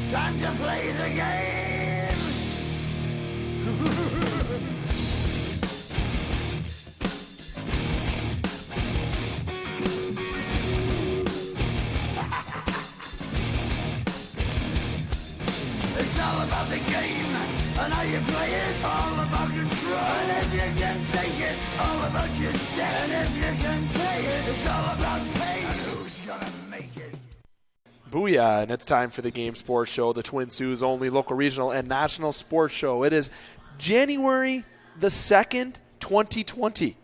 Time to play the game! It's all about the game and how you play it. All about control, and if you can take it, all about your debt. And if you can pay it, it's all about pay. And who's gonna make it? Booyah, and it's time for the Game Sports Show, the Twin Sault's only local, regional, and national sports show. It is January the 2nd, 2020.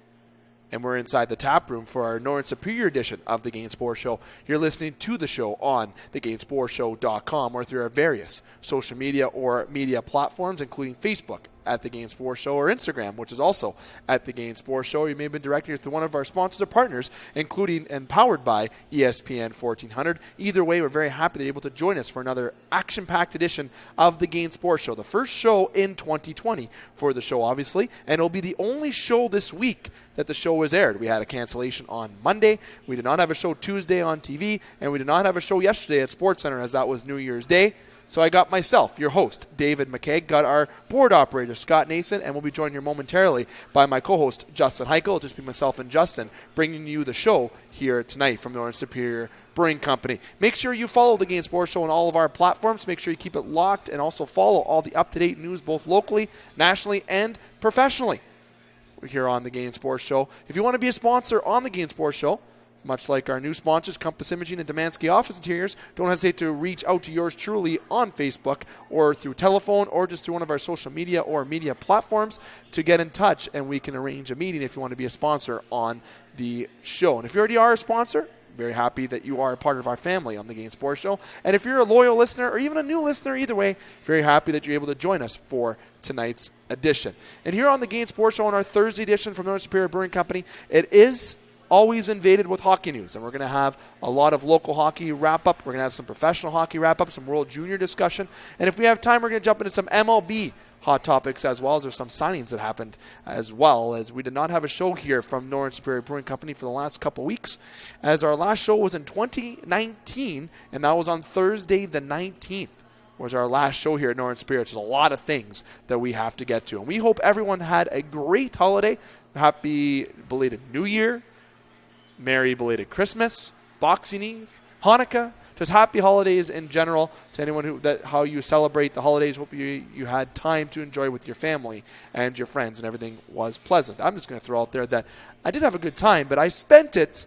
And we're inside the tap room for our Northern Superior edition of the Game Sports Show. You're listening to the show on thegamesportshow.com or through our various social media or media platforms, including Facebook at The Game Sports Show or Instagram, which is also at The Game Sports Show. You may have been directed to one of our sponsors or partners, including and powered by ESPN 1400. Either way, we're very happy that you're able to join us for another action-packed edition of The Game Sports Show, the first show in 2020 for the show, obviously, and it'll be the only show this week that the show was aired. We had a cancellation on Monday. We did not have a show Tuesday on TV, and we did not have a show yesterday at SportsCenter as that was New Year's Day. So I got myself, your host, David McCaig, got our board operator, Scott Nason, and we'll be joined here momentarily by my co-host, Justin Hykel. It'll just be myself and Justin bringing you the show here tonight from Northern Superior Brewing Company. Make sure you follow the Game Sports Show on all of our platforms. Make sure you keep it locked and also follow all the up-to-date news both locally, nationally, and professionally here on the Game Sports Show. If you want to be a sponsor on the Game Sports Show, much like our new sponsors, Compass Imaging and Demansky Office Interiors, don't hesitate to reach out to yours truly on Facebook or through telephone or just through one of our social media or media platforms to get in touch, and we can arrange a meeting if you want to be a sponsor on the show. And if you already are a sponsor, very happy that you are a part of our family on the Game Sports Show. And if you're a loyal listener or even a new listener, either way, very happy that you're able to join us for tonight's edition. And here on the Game Sports Show on our Thursday edition from Northern Superior Brewing Company, it is always invaded with hockey news, and we're going to have a lot of local hockey wrap-up. We're going to have some professional hockey wrap-up, some World Junior discussion, and if we have time, we're going to jump into some MLB hot topics as well, as there's some signings that happened as well, as we did not have a show here from Northern Superior Brewing Company for the last couple weeks, as our last show was in 2019, and that was on Thursday the 19th. Was our last show here at Northern Superior. There's a lot of things that we have to get to, and we hope everyone had a great holiday. Happy belated New Year. Merry belated Christmas, Boxing Eve, Hanukkah, just happy holidays in general to anyone how you celebrate the holidays. Hope you had time to enjoy with your family and your friends and everything was pleasant. I'm just going to throw out there that I did have a good time, but I spent it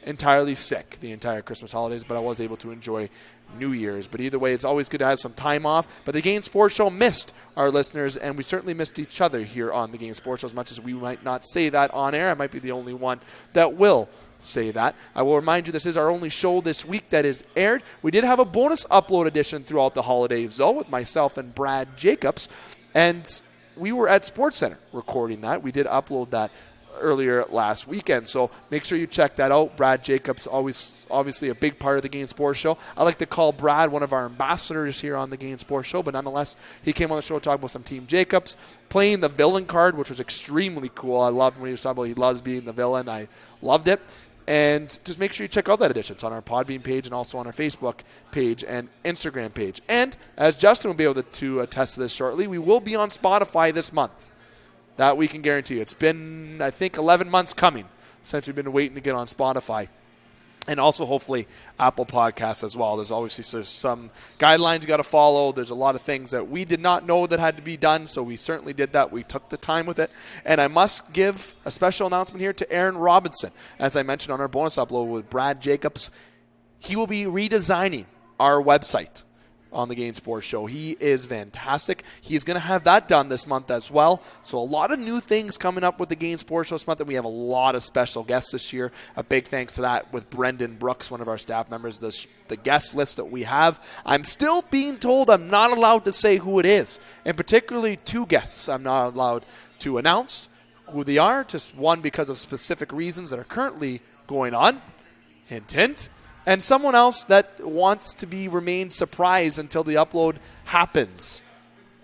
entirely sick the entire Christmas holidays, but I was able to enjoy New Year's. But either way, it's always good to have some time off. But the Game Sports Show missed our listeners, and we certainly missed each other here on the Game Sports Show. As much as we might not say that on air, I might be the only one that will say that. I will remind you, this is our only show this week that is aired. We did have a bonus upload edition throughout the holidays, though, with myself and Brad Jacobs, and we were at SportsCenter recording that. We did upload that earlier last weekend, so make sure you check that out. Brad Jacobs, always obviously a big part of the Game Sports Show. I like to call Brad one of our ambassadors here on the Game Sports Show, but nonetheless, he came on the show to talk about some Team Jacobs, playing the villain card, which was extremely cool. I loved when he was talking about he loves being the villain. I loved it. And just make sure you check out that edition. It's on our Podbean page and also on our Facebook page and Instagram page. And as Justin will be able to attest to this shortly, we will be on Spotify this month. That we can guarantee you. It's been, I think, 11 months coming since we've been waiting to get on Spotify. And also, hopefully, Apple Podcasts as well. There's some guidelines you got to follow. There's a lot of things that we did not know that had to be done, so we certainly did that. We took the time with it. And I must give a special announcement here to Aaron Robinson. As I mentioned on our bonus upload with Brad Jacobs, he will be redesigning our website on the Game Sports Show. He is fantastic. He's going to have that done this month as well. So a lot of new things coming up with the Game Sports Show this month, and we have a lot of special guests this year. A big thanks to that with Brendan Brooks, one of our staff members, the guest list that we have. I'm still being told I'm not allowed to say who it is, and particularly two guests I'm not allowed to announce who they are, just one because of specific reasons that are currently going on. Hint, hint. And someone else that wants to remain surprised until the upload happens.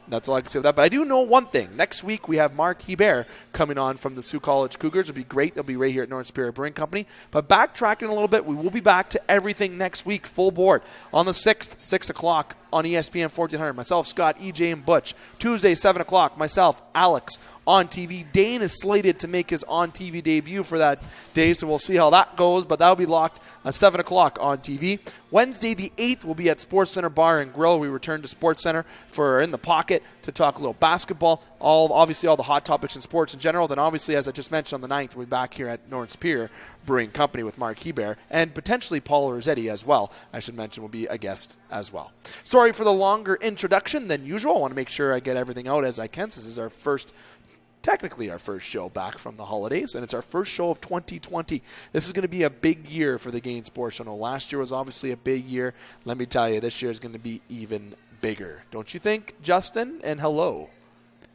That's all I can say with that. But I do know one thing. Next week, we have Mark Hebert coming on from the Soo College Cougars. It'll be great. They'll be right here at Northern Superior Brewing Company. But backtracking a little bit, we will be back to everything next week, full board. On the 6th, 6 o'clock, on ESPN 1400. Myself, Scott, EJ, and Butch. Tuesday, 7 o'clock. Myself, Alex, on TV. Dane is slated to make his on-TV debut for that day, so we'll see how that goes, but that'll be locked at 7 o'clock on TV. Wednesday, the 8th, will be at Sports Center Bar and Grill. We return to Sports Center for In the Pocket to talk a little basketball, obviously all the hot topics in sports in general. Then obviously, as I just mentioned, on the 9th, we'll be back here at Northern Superior Brewing Company with Mark Hebert, and potentially Paul Rossetti as well, I should mention, will be a guest as well. Sorry for the longer introduction than usual. I want to make sure I get everything out as I can, since this is technically our first show back from the holidays, and it's our first show of 2020. This is going to be a big year for the Game Sports Show. Last year was obviously a big year. Let me tell you, this year is going to be even bigger. Don't you think, Justin? And hello.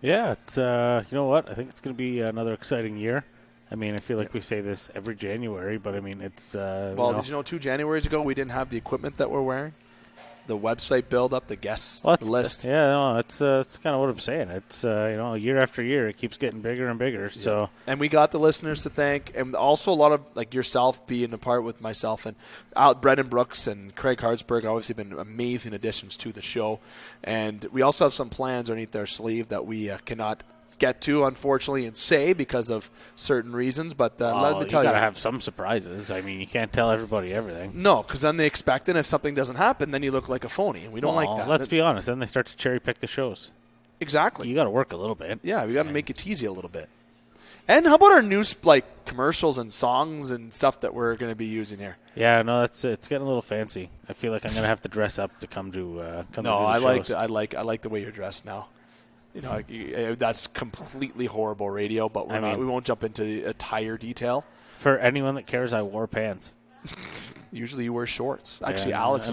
Yeah, it's, you know what? I think it's going to be another exciting year. I mean, I feel like we say this every January, but I mean, it's... well, did you know 2 Januaries ago we didn't have the equipment that we're wearing? The website build-up, the guest list. Yeah, no, that's kind of what I'm saying. It's, year after year, it keeps getting bigger and bigger. So, yeah. And we got the listeners to thank, and also a lot of, like yourself being a part with myself, and Brendan Brooks and Craig Hartsburg obviously been amazing additions to the show. And we also have some plans underneath our sleeve that we cannot get to, unfortunately, and say because of certain reasons, but let me tell you, gotta have some surprises. I mean, you can't tell everybody everything. No, because then they expect it, and if something doesn't happen, then you look like a phony, and we don't like that. Let's be honest, then they start to cherry pick the shows. Exactly. You gotta work a little bit. Yeah, we gotta make it teasy a little bit. And how about our new commercials and songs and stuff that we're going to be using here? Yeah, no, it's getting a little fancy. I feel like I'm gonna have to dress up to come to I shows. like the way you're dressed now. You know, that's completely horrible radio, but we won't jump into attire detail. For anyone that cares, I wore pants. Usually you wear shorts. Actually, yeah, Alex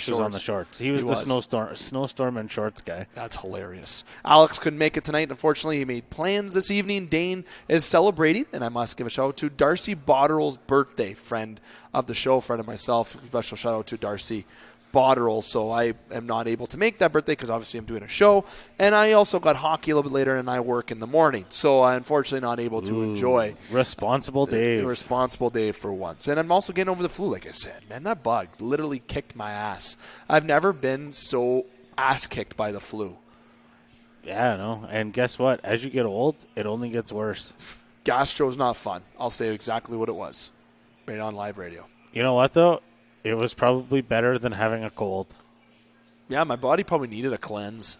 was on the shorts. He was the snowstorm and shorts guy. That's hilarious. Alex couldn't make it tonight. Unfortunately, he made plans this evening. Dane is celebrating, and I must give a shout out to Darcy Botterell's birthday, friend of the show, friend of myself. Special shout out to Darcy Botterill. So I am not able to make that birthday because obviously I'm doing a show, and I also got hockey a little bit later, and I work in the morning, so I'm unfortunately not able to enjoy responsible Dave. Responsible Dave for once. And I'm also getting over the flu, like I said. Man, that bug literally kicked my ass. I've never been so ass kicked by the flu. Yeah, I know. And guess what? As you get old, it only gets worse. Gastro's not fun. I'll say exactly what it was right on live radio. You know what though? It was probably better than having a cold. Yeah, my body probably needed a cleanse.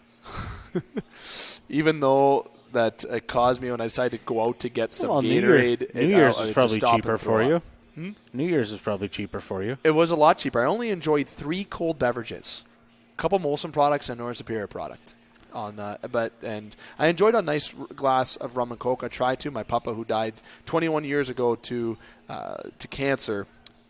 Even though that it caused me when I decided to go out to get some Gatorade. New Year's is probably cheaper for you. New Year's is probably cheaper for you. It was a lot cheaper. I only enjoyed 3 cold beverages. A couple Molson products and Northern Superior product. And I enjoyed a nice glass of rum and coke. I tried to. My papa, who died 21 years ago to cancer,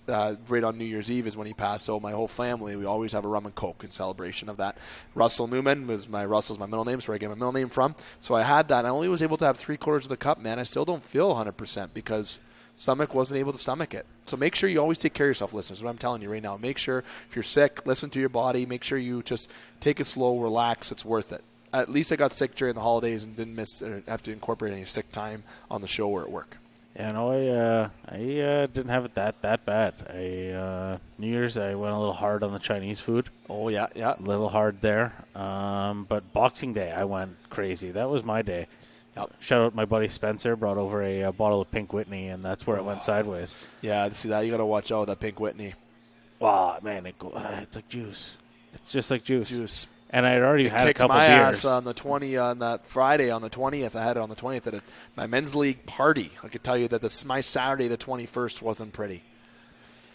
right on New Year's Eve is when he passed. So my whole family, we always have a rum and coke in celebration of that. Russell Newman Russell's my middle name, so where I get my middle name from. So I had that. I only was able to have 3/4 of the cup, man. I still don't feel 100% because stomach wasn't able to stomach it. So make sure you always take care of yourself, listeners. What I'm telling you right now. Make sure if you're sick, listen to your body. Make sure you just take it slow, relax. It's worth it. At least I got sick during the holidays and didn't have to incorporate any sick time on the show or at work. Yeah, no, I didn't have it that bad. New Year's, I went a little hard on the Chinese food. Oh, yeah. A little hard there. But Boxing Day, I went crazy. That was my day. Yep. Shout out my buddy Spencer, brought over a bottle of Pink Whitney, and that's where it went sideways. Yeah, to see that, you got to watch out with that Pink Whitney. Wow, man, it's like juice. It's just like juice. And I had already had a couple my beers. Ass on that Friday on the 20th. I had it on the 20th at my men's league party. I could tell you that my Saturday the 21st wasn't pretty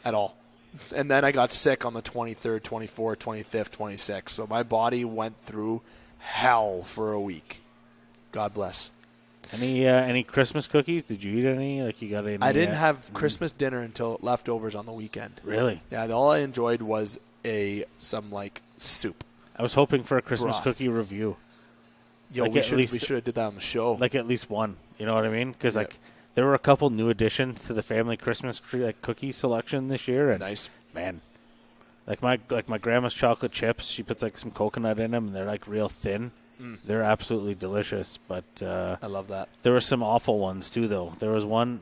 at all. And then I got sick on the 23rd, 24th, 25th, 26th. So my body went through hell for a week. God bless. Any Christmas cookies? Did you eat any? Like you got any? I didn't have Christmas dinner until leftovers on the weekend. Really? Yeah. All I enjoyed was some soup. I was hoping for a Christmas cookie review. Yo, we should have did that on the show. Like at least one. You know what I mean? Because there were a couple new additions to the family Christmas cookie selection this year. And nice, man. Like my grandma's chocolate chips. She puts some coconut in them, and they're real thin. They're absolutely delicious. But I love that. There were some awful ones too, though. There was one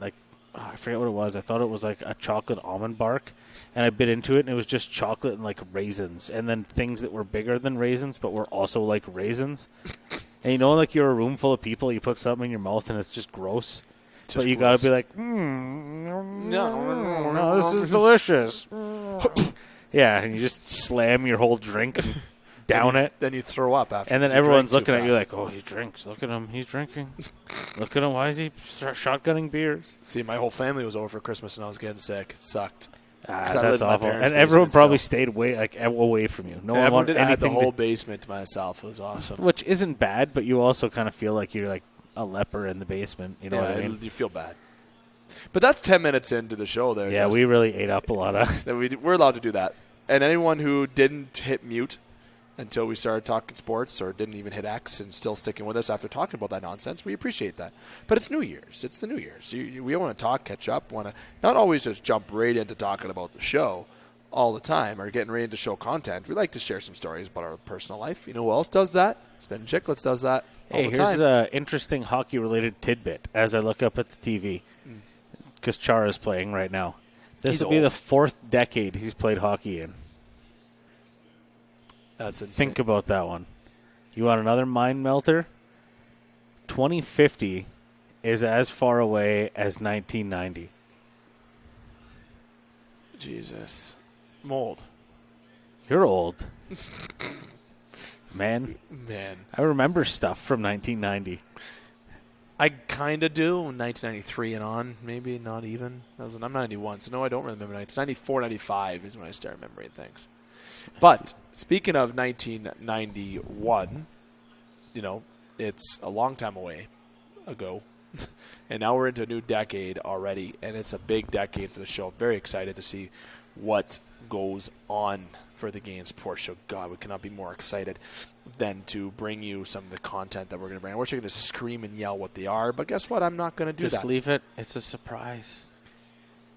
I forget what it was. I thought it was like a chocolate almond bark, and I bit into it, and it was just chocolate and like raisins, and then things that were bigger than raisins, but were also like raisins. And you know, like you're a room full of people, you put something in your mouth, and it's just gross. But you got to be like, no, this is delicious. Yeah, and you just slam your whole drink and down it. Then you throw up after. And then everyone's looking at you like, oh, he drinks. Look at him. He's drinking. Look at him. Why is he shotgunning beers? See, my whole family was over for Christmas and I was getting sick. It sucked. That's awful. And everyone probably stayed away from you. No one wanted anything. I had the whole basement to myself. It was awesome. Which isn't bad, but you also kind of feel like you're like a leper in the basement. You know what I mean? You feel bad. But that's 10 minutes into the show there. Yeah, we really ate up a lot of. We're allowed to do that. And anyone who didn't hit mute until we started talking sports or didn't even hit X and still sticking with us after talking about that nonsense, we appreciate that. But it's New Year's. It's the New Year's. We want to talk, catch up, want to not always just jump right into talking about the show all the time or getting right into show content. We like to share some stories about our personal life. You know who else does that? Spin Chicklets does that all the time. Here's an interesting hockey-related tidbit as I look up at the TV because Chara's playing right now. This will be the 4th decade he's played hockey in. That's insane. Think about that one. You want another mind melter? 2050 is as far away as 1990. Jesus. I'm old. You're old. Man. I remember stuff from 1990. I kind of do. 1993 and on, maybe not even. I'm 91, so no, I don't remember. It's 94, 95 is when I start remembering things. But speaking of 1991, you know, it's a long time ago. And now we're into a new decade already, and it's a big decade for the show. I'm very excited to see what goes on for the Game Sports Show. God, we cannot be more excited than to bring you some of the content that we're going to bring. I wish I could just scream and yell what they are, but guess what? I'm not going to do that. Just leave it. It's a surprise.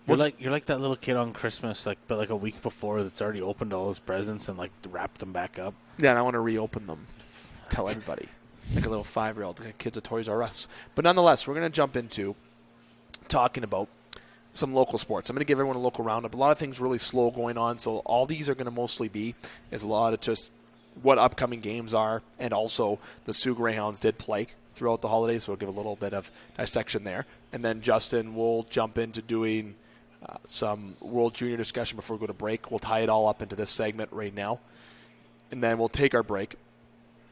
You're like that little kid on Christmas, but a week before that's already opened all his presents and wrapped them back up. Yeah, and I want to reopen them. Tell everybody. Like a little 5-year-old. Like kids at Toys R Us. But nonetheless, we're going to jump into talking about some local sports. I'm going to give everyone a local roundup. A lot of things really slow going on, so all these are going to mostly be is a lot of just what upcoming games are, and also the Soo Greyhounds did play throughout the holidays, so we'll give a little bit of dissection there. And then Justin will jump into doing some World Junior discussion before we go to break. We'll tie it all up into this segment right now. And then we'll take our break.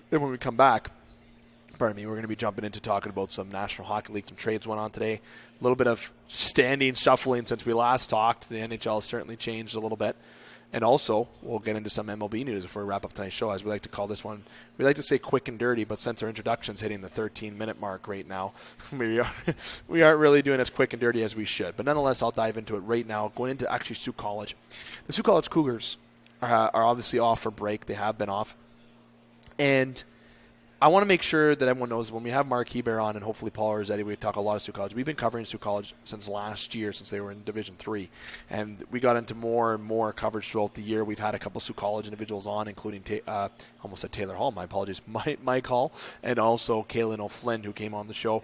Then when we come back, we're going to be jumping into talking about some National Hockey League. Some trades went on today. A little bit of standing shuffling since we last talked. The NHL has certainly changed a little bit. And also, we'll get into some MLB news before we wrap up tonight's show, as we like to call this one. We like to say quick and dirty, but since our introduction's hitting the 13-minute mark right now, we aren't really doing as quick and dirty as we should. But nonetheless, I'll dive into it right now, going into actually Soo College. The Soo College Cougars are obviously off for break. They have been off. And I want to make sure that everyone knows when we have Mark Hebert on and hopefully Paul Rossetti, we talk a lot of Soo College. We've been covering Soo College since last year, since they were in Division III. And we got into more and more coverage throughout the year. We've had a couple Soo College individuals on, including, almost said Taylor Hall, my apologies, Mike Hall, and also Kaylin O'Flynn, who came on the show.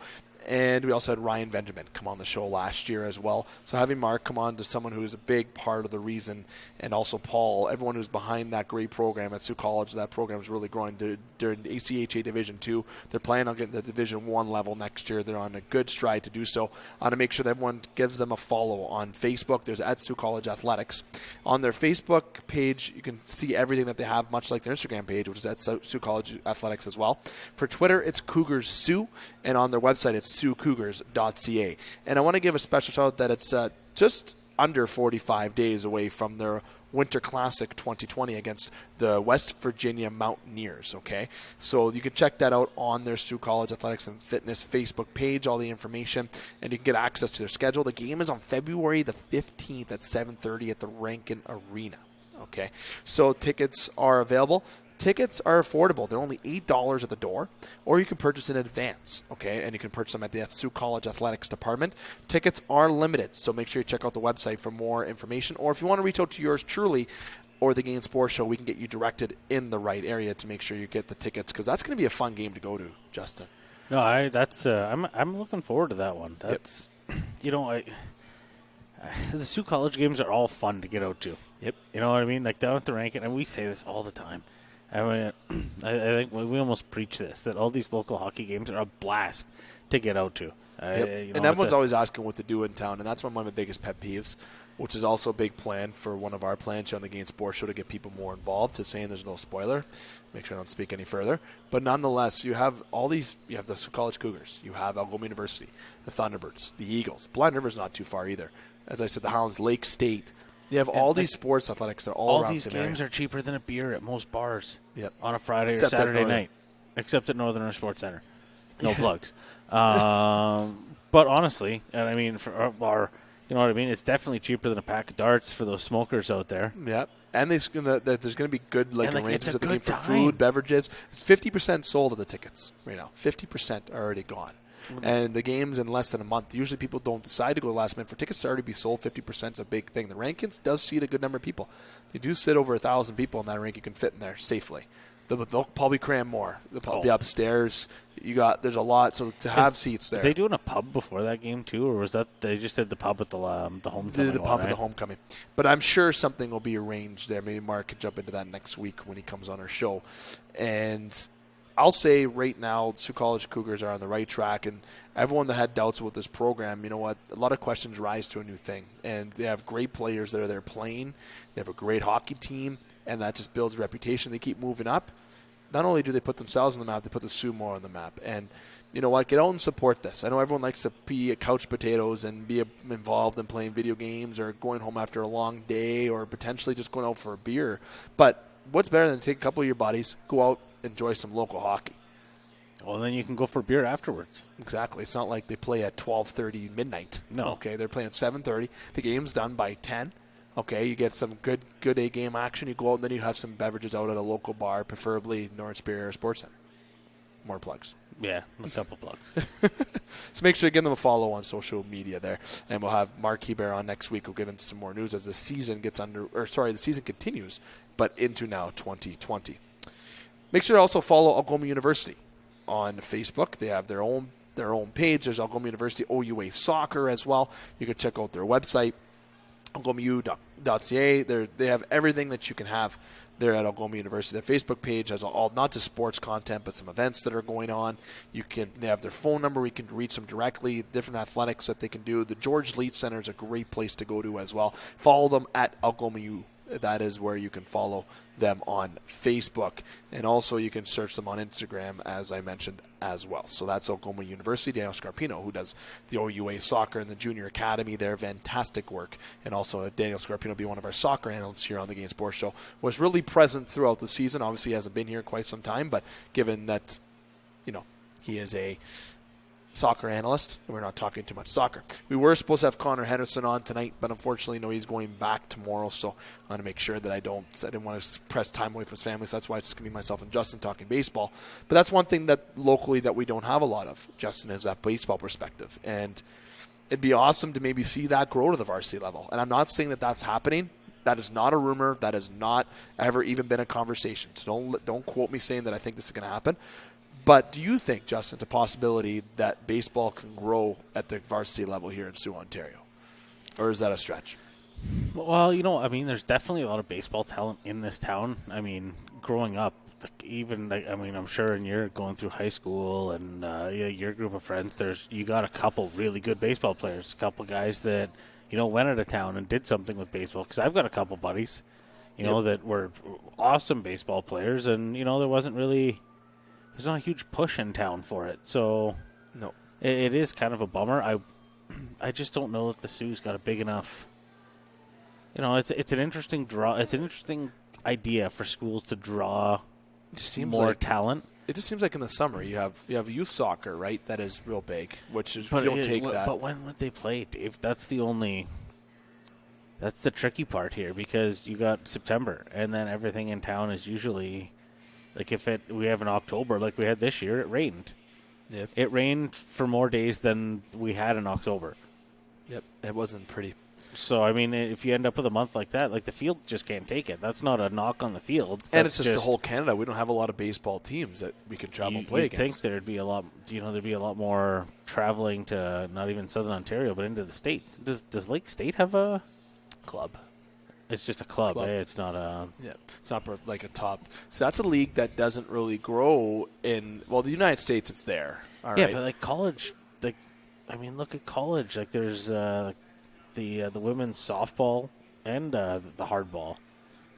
And we also had Ryan Benjamin come on the show last year as well. So having Mark come on to someone who is a big part of the reason, and also Paul, everyone who's behind that great program at Soo College, that program is really growing during ACHA Division II. They're planning on getting the Division I level next year. They're on a good stride to do so. I want to make sure that everyone gives them a follow on Facebook. There's at Soo College Athletics. On their Facebook page, you can see everything that they have, much like their Instagram page, which is at Soo College Athletics as well. For Twitter, it's Cougars Soo, and on their website, it's SooCougars.ca. And I want to give a special shout out that it's just under 45 days away from their Winter Classic 2020 against the West Virginia Mountaineers, okay? So you can check that out on their Soo College Athletics and Fitness Facebook page, all the information, and you can get access to their schedule. The game is on February the 15th at 7:30 at the Rankin Arena, okay? So tickets are available. Tickets are affordable. They're only $8 at the door, or you can purchase in advance, okay? And you can purchase them at the Soo College Athletics Department. Tickets are limited, so make sure you check out the website for more information. Or if you want to reach out to yours truly or the Game Sports Show, we can get you directed in the right area to make sure you get the tickets, because that's going to be a fun game to go to, Justin. No, I'm looking forward to that one. the Soo College games are all fun to get out to. Yep. You know what I mean? Like down at the Rankin, and we say this all the time. I mean, I think we almost preach this, that all these local hockey games are a blast to get out to. And everyone's always asking what to do in town, and that's one of my biggest pet peeves, which is also a big plan for one of our plans on the Game Sports Show to get people more involved, to saying there's no spoiler. Make sure I don't speak any further. But nonetheless, you have all these, you have the Soo College Cougars, you have Algoma University, the Thunderbirds, the Eagles. Blind River's not too far either. As I said, the Hounds, Lake State. You have all these sports athletics. They're all around these games are cheaper than a beer at most bars. Yep. On a Friday or Saturday night, except at Northern Sports Center. No plugs. But honestly, and I mean, for our, you know what I mean? It's definitely cheaper than a pack of darts for those smokers out there. Yeah. And there's gonna be good arrangements at the game for time. food, beverages. It's 50% sold of the tickets right now. 50% are already gone. And the game's in less than a month. Usually people don't decide to go last minute. For tickets to already be sold, 50% is a big thing. The Rankins does seat a good number of people. They do sit over 1,000 people in that rink. You can fit in there safely. They'll probably cram more. They'll probably be upstairs. There's a lot, so to have seats there. Are they doing a pub before that game too, or was that they just did the pub at the homecoming? The pub at the homecoming. But I'm sure something will be arranged there. Maybe Mark could jump into that next week when he comes on our show. And I'll say right now, Soo College Cougars are on the right track, and everyone that had doubts about this program, you know what? A lot of questions rise to a new thing, and they have great players that are there playing. They have a great hockey team, and that just builds reputation. They keep moving up. Not only do they put themselves on the map, they put the Soo more on the map. And you know what? Get out and support this. I know everyone likes to be couch potatoes and be involved in playing video games or going home after a long day or potentially just going out for a beer. But what's better than take a couple of your buddies, go out, enjoy some local hockey? Well, then you can go for beer afterwards. Exactly. It's not like they play at 12:30 midnight. No. Okay, they're playing at 7:30. The game's done by 10. Okay, you get some good A-game action. You go out, and then you have some beverages out at a local bar, preferably North Superior Sports Center. More plugs. Yeah, a couple plugs. So make sure to give them a follow on social media there. And we'll have Mark Hebert on next week. We'll get into some more news as the season the season continues, but into now 2020. Make sure to also follow Algoma University on Facebook. They have their own page. There's Algoma University OUA Soccer as well. You can check out their website, algomau.ca. They have everything that you can have there at Algoma University. Their Facebook page has all not just sports content, but some events that are going on. They have their phone number. We can reach them directly, different athletics that they can do. The George Leach Center is a great place to go to as well. Follow them at Algoma U. That is where you can follow them on Facebook. And also you can search them on Instagram, as I mentioned, as well. So that's Algoma University. Daniel Scarpino, who does the OUA soccer and the junior academy there. Fantastic work. And also Daniel Scarpino, be one of our soccer analysts here on the Game Sports Show, was really present throughout the season. Obviously, he hasn't been here quite some time, but given that, he is a soccer analyst, and we're not talking too much soccer. We were supposed to have Connor Henderson on tonight, but unfortunately, he's going back tomorrow, so I want to make sure that I didn't want to press time away from his family, so that's why it's going to be myself and Justin talking baseball. But that's one thing that locally that we don't have a lot of. Justin has that baseball perspective, and it'd be awesome to maybe see that grow to the varsity level. And I'm not saying that that's happening. That is not a rumor. That has not ever even been a conversation. So don't quote me saying that I think this is going to happen. But do you think, Justin, it's a possibility that baseball can grow at the varsity level here in Soo, Ontario? Or is that a stretch? Well, there's definitely a lot of baseball talent in this town. I mean, growing up, I'm sure when you're going through high school and your group of friends, you got a couple really good baseball players, a couple guys that, went out of town and did something with baseball. Because I've got a couple buddies, that were awesome baseball players, and, there's not a huge push in town for it. So no, it is kind of a bummer. I just don't know that the Soo's got a big enough. It's an interesting draw. It's an interesting idea for schools to draw more talent. It just seems like in the summer you have youth soccer, right? That is real big, which is you don't take that. But when would they play, Dave? That's the tricky part here, because you got September, and then everything in town is usually. Like we have in October, like we had this year, it rained. Yep. It rained for more days than we had in October. Yep, it wasn't pretty. So, I mean, if you end up with a month like that, like the field just can't take it. That's not a knock on the field. And it's just the whole Canada. We don't have a lot of baseball teams that we can travel and play You'd against. think there'd be a lot, there'd be a lot more traveling to not even Southern Ontario, but into the States. Does Lake State have a club? It's just a club. Eh? It's not a... Yeah, it's not like a top. So that's a league that doesn't really grow in, well, the United States, it's there. All right. But like college, like, I mean, look at college. Like there's the women's softball and the hardball.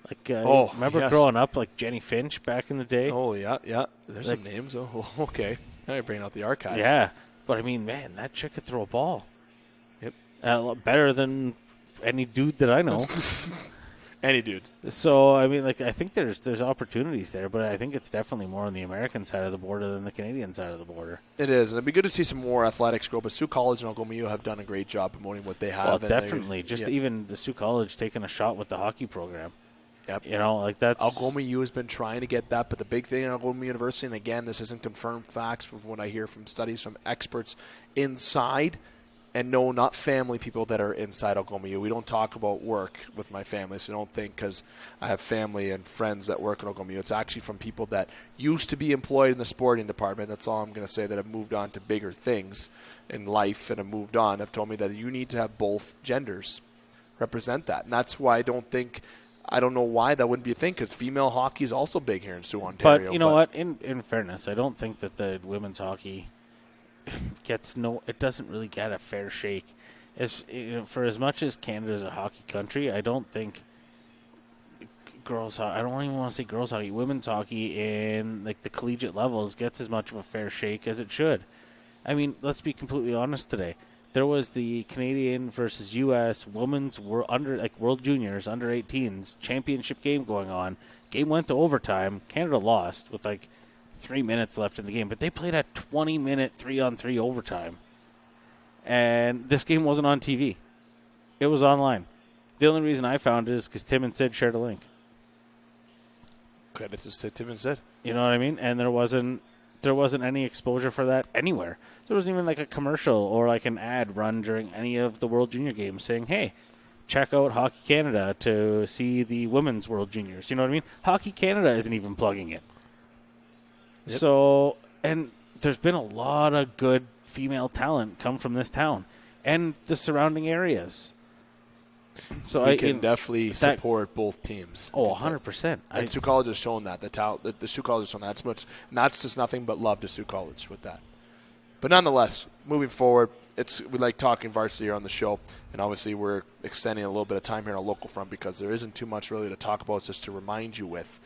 Like, remember growing up, like Jenny Finch back in the day? Oh, yeah. There's some names. Oh, okay. Now you're bringing out the archives. Yeah. But, I mean, man, that chick could throw a ball. Yep. A lot better than any dude that I know. Any dude. So, I mean, like, I think there's opportunities there, but I think it's definitely more on the American side of the border than the Canadian side of the border. It is, and it'd be good to see some more athletics grow, but Soo College and Algoma U have done a great job promoting what they have. Well, definitely. Even the Soo College taking a shot with the hockey program. Yep. You know, like that's... Algoma U has been trying to get that, but the big thing in Algoma University, and again, this isn't confirmed facts from what I hear from studies from experts inside, and no, not family people that are inside Algoma U. We don't talk about work with my family, so don't think because I have family and friends that work at Algoma U. It's actually from people that used to be employed in the sporting department. That's all I'm going to say, that have moved on to bigger things in life and have moved on, have told me that you need to have both genders represent that. And that's why I don't know why that wouldn't be a thing, because female hockey is also big here in Soo, Ontario. But you know what? In fairness, I don't think that the women's hockey it doesn't really get a fair shake. For as much as Canada is a hockey country, I don't think I don't even want to say girls hockey, women's hockey in like the collegiate levels gets as much of a fair shake as it should. I mean, let's be completely honest today. There was the Canadian versus U.S. women's World Juniors under 18s championship game going on. Game went to overtime. Canada lost with 3 minutes left in the game, but they played a 20-minute 3-on-3 overtime. And this game wasn't on TV. It was online. The only reason I found it is because Tim and Sid shared a link. Credit to Tim and Sid. You know what I mean? And there wasn't any exposure for that anywhere. There wasn't even a commercial or an ad run during any of the World Junior games saying, hey, check out Hockey Canada to see the Women's World Juniors. You know what I mean? Hockey Canada isn't even plugging it. Yep. So, and there's been a lot of good female talent come from this town and the surrounding areas. So we can definitely support both teams. Oh, 100%. And Soo College has shown that. The Soo College has shown that. And that's just nothing but love to Soo College with that. But nonetheless, moving forward, we like talking varsity here on the show, and obviously we're extending a little bit of time here on a local front because there isn't too much really to talk about. It's just to remind you with.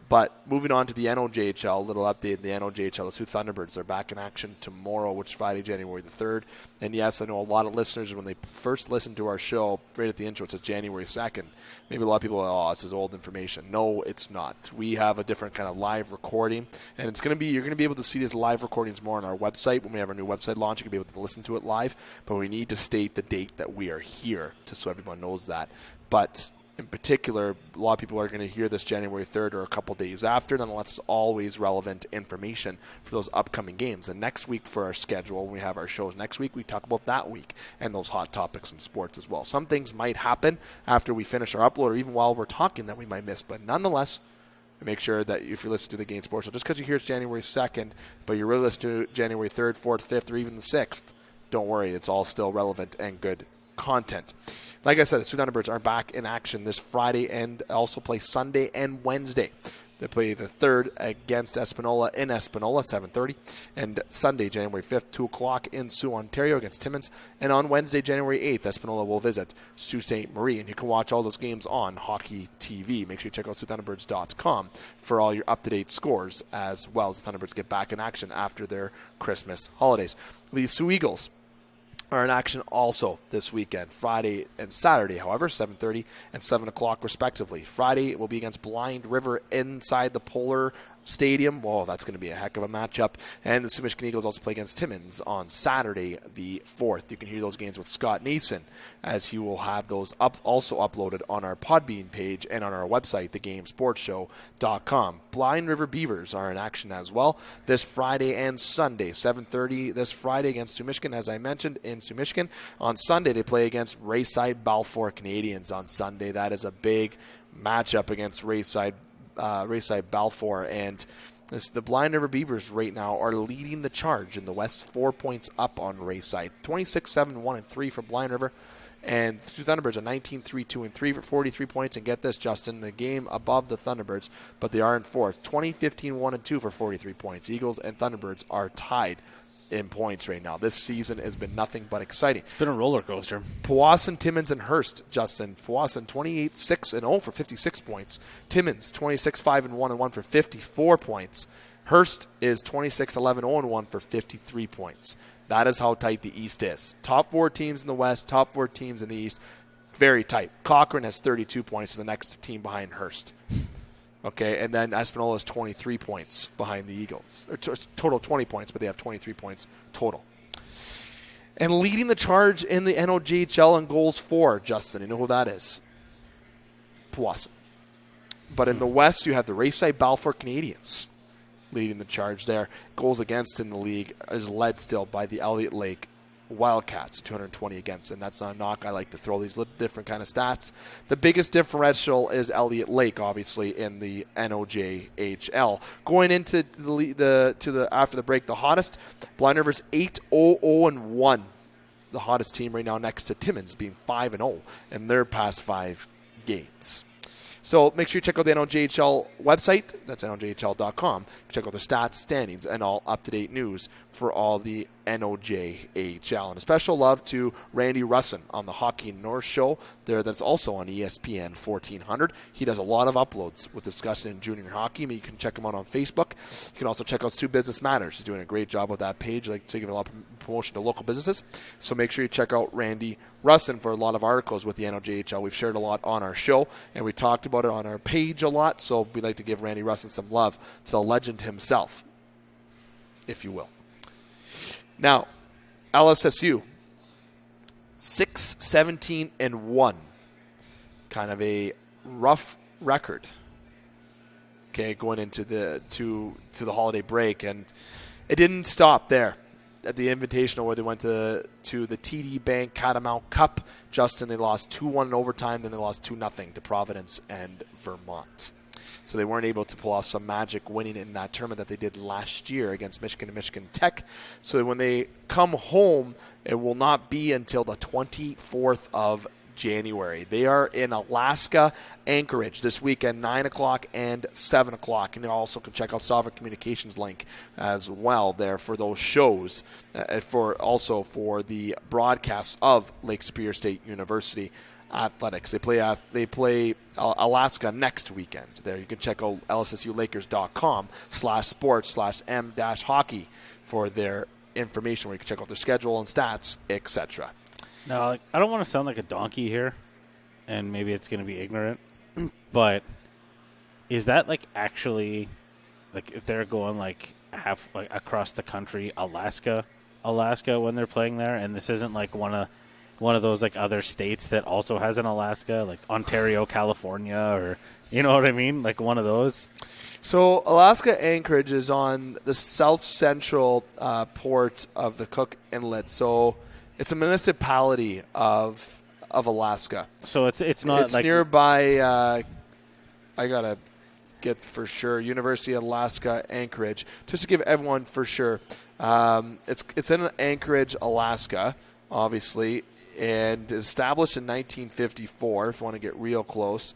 But moving on to the NOJHL, a little update in the NOJHL. The Soo Thunderbirds are back in action tomorrow, which is Friday, January the 3rd. And yes, I know a lot of listeners, when they first listen to our show, right at the intro, it says January 2nd. Maybe a lot of people are, this is old information. No, it's not. We have a different kind of live recording, and you're going to be able to see these live recordings more on our website. When we have our new website launch, you can be able to listen to it live, but we need to state the date that we are here, just so everyone knows that. But in particular, a lot of people are going to hear this January 3rd or a couple days after. Nonetheless, it's always relevant information for those upcoming games. And next week for our schedule, when we have our shows next week, we talk about that week and those hot topics in sports as well. Some things might happen after we finish our upload or even while we're talking that we might miss. But nonetheless, make sure that if you're listening to the Game Sports Show, just because you hear it's January 2nd, but you're really listening to January 3rd, 4th, 5th, or even the 6th, don't worry. It's all still relevant and good content. Like I said, the Soo Thunderbirds are back in action this Friday and also play Sunday and Wednesday. They play the 3rd against Espanola in Espanola, 7:30, and Sunday, January 5th, 2 o'clock in Soo, Ontario against Timmins. And on Wednesday, January 8th, Espanola will visit Sault Ste. Marie. And you can watch all those games on Hockey TV. Make sure you check out SooThunderbirds.com for all your up-to-date scores, as well as the Thunderbirds get back in action after their Christmas holidays. The Soo Eagles are in action also this weekend, Friday and Saturday, however, 7:30 and 7 o'clock respectively. Friday will be against Blind River inside the Polar Stadium. Whoa, that's going to be a heck of a matchup. And the Soo Michigan Eagles also play against Timmins on Saturday the 4th. You can hear those games with Scott Nason, as he will have those also uploaded on our Podbean page and on our website, thegamesportshow.com. Blind River Beavers are in action as well this Friday and Sunday. 7:30 this Friday against Soo Michigan, as I mentioned, in Soo Michigan. On Sunday, they play against Rayside Balfour Canadiens on Sunday. That is a big matchup against Rayside Balfour, and the Blind River Beavers right now are leading the charge in the West, 4 points up on Rayside. 26-7-1-3 for Blind River, and Soo Thunderbirds are 19-3-2-3 for 43 points. And get this, Justin, the game above the Thunderbirds, but they are in fourth. 20-15-1-2 for 43 points. Eagles and Thunderbirds are tied in points right now. This season has been nothing but exciting. It's been a roller coaster. Powassan, Timmins, and Hearst, Justin. Powassan 28-6-0 for 56 points. Timmins 26-5-1-1 for 54 points. Hearst is 26-11-0-1 for 53 points. That is how tight the East is. Top 4 teams in the West, top 4 teams in the East, very tight. Cochrane has 32 points, is the next team behind Hearst. Okay, and then Espanola is 23 points behind the Eagles. Total 20 points, but they have 23 points total. And leading the charge in the NOJHL in goals for, Justin, you know who that is? Powassan. But in the West, you have the Rayside Balfour Canadiens leading the charge there. Goals against in the league is led still by the Elliott Lake Wildcats, 220 against, and that's not a knock. I like to throw these little different kind of stats. The biggest differential is Elliott Lake, obviously, in the NOJHL. Going into the after the break, the hottest, Blind River's 8-0-0-1. The hottest team right now, next to Timmins, being 5-0 in their past 5 games. So make sure you check out the NOJHL website. That's NOJHL.com. Check out the stats, standings, and all up-to-date news for all the NOJHL. And a special love to Randy Russin on the Hockey North Show there. That's also on ESPN 1400. He does a lot of uploads with discussion in junior hockey. You can check him out on Facebook. You can also check out Soo Business Matters. He's doing a great job with that page, like taking a lot of promotion to local businesses. So make sure you check out Randy Russin for a lot of articles with the NOJHL. We've shared a lot on our show, and we talked about it on our page a lot. So we'd like to give Randy Russin some love to the legend himself, if you will. Now, LSSU, 6-17-1. Kind of a rough record. Okay, going into the the holiday break, and it didn't stop there. At the Invitational, where they went to the TD Bank Catamount Cup, Justin, they lost 2-1 in overtime, then they lost 2-0 to Providence and Vermont. So they weren't able to pull off some magic winning in that tournament that they did last year against Michigan and Michigan Tech. So when they come home, it will not be until the 24th of January. They are in Alaska, Anchorage this weekend, 9 o'clock and 7 o'clock. And you also can check out Sovereign Communications link as well there for those shows, for the broadcasts of Lake Superior State University athletics. They play Alaska next weekend. There you can check out lssulakers.com/sports/m-hockey for their information, where you can check out their schedule and stats, etc. Now, I don't want to sound like a donkey here, and maybe it's going to be ignorant, but is that actually if they're going half across the country, Alaska when they're playing there, and this isn't one of those other states that also has an Alaska, like Ontario, California, or you know what I mean, one of those. So Alaska Anchorage is on the south central port of the Cook Inlet. So it's a municipality of Alaska. So it's not it's nearby. I gotta get for sure. University of Alaska Anchorage, just to give everyone for sure. It's in Anchorage, Alaska, obviously, and established in 1954. If you want to get real close,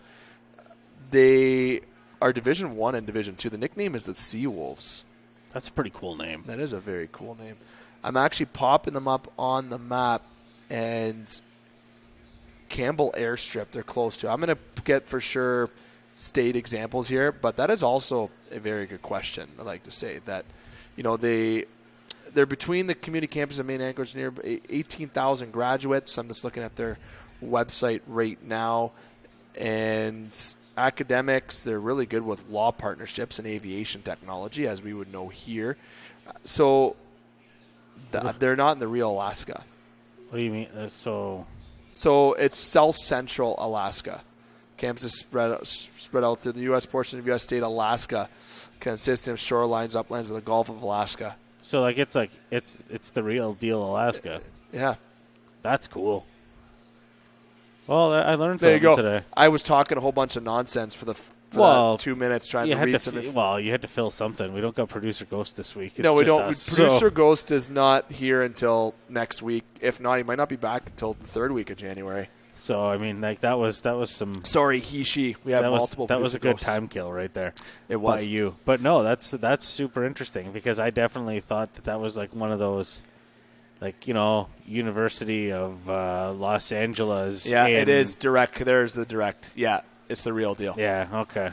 they are Division I and Division II. The nickname is the Seawolves. That's a pretty cool name. That is a very cool name. I'm actually popping them up on the map, and Campbell Airstrip they're close to. I'm going to get for sure state examples here, but that is also a very good question. I'd like to say that, they're between the community campus and main Anchorage, near 18,000 graduates. I'm just looking at their website right now, and academics. They're really good with law partnerships and aviation technology, as we would know here. So they're not in the real Alaska. What do you mean? So it's South Central Alaska. Campus is spread out through the U.S. portion of U.S. state Alaska, consisting of shorelines, uplands of the Gulf of Alaska. So it's the real deal Alaska. Yeah. That's cool. Well, I learned there something you go. today. I was talking a whole bunch of nonsense for that 2 minutes trying to read some. You had to fill something. We don't got Producer Ghost this week. No, we don't. Producer Ghost is not here until next week. If not, he might not be back until the third week of January. So, I mean, that was some... Sorry, he, she. We have multiple That was a good ghosts. time kill right there. It was. By you. But no, that's super interesting because I definitely thought that was like one of those, like, University of Los Angeles. Yeah, it is direct. There's the direct. Yeah, it's the real deal. Yeah, okay.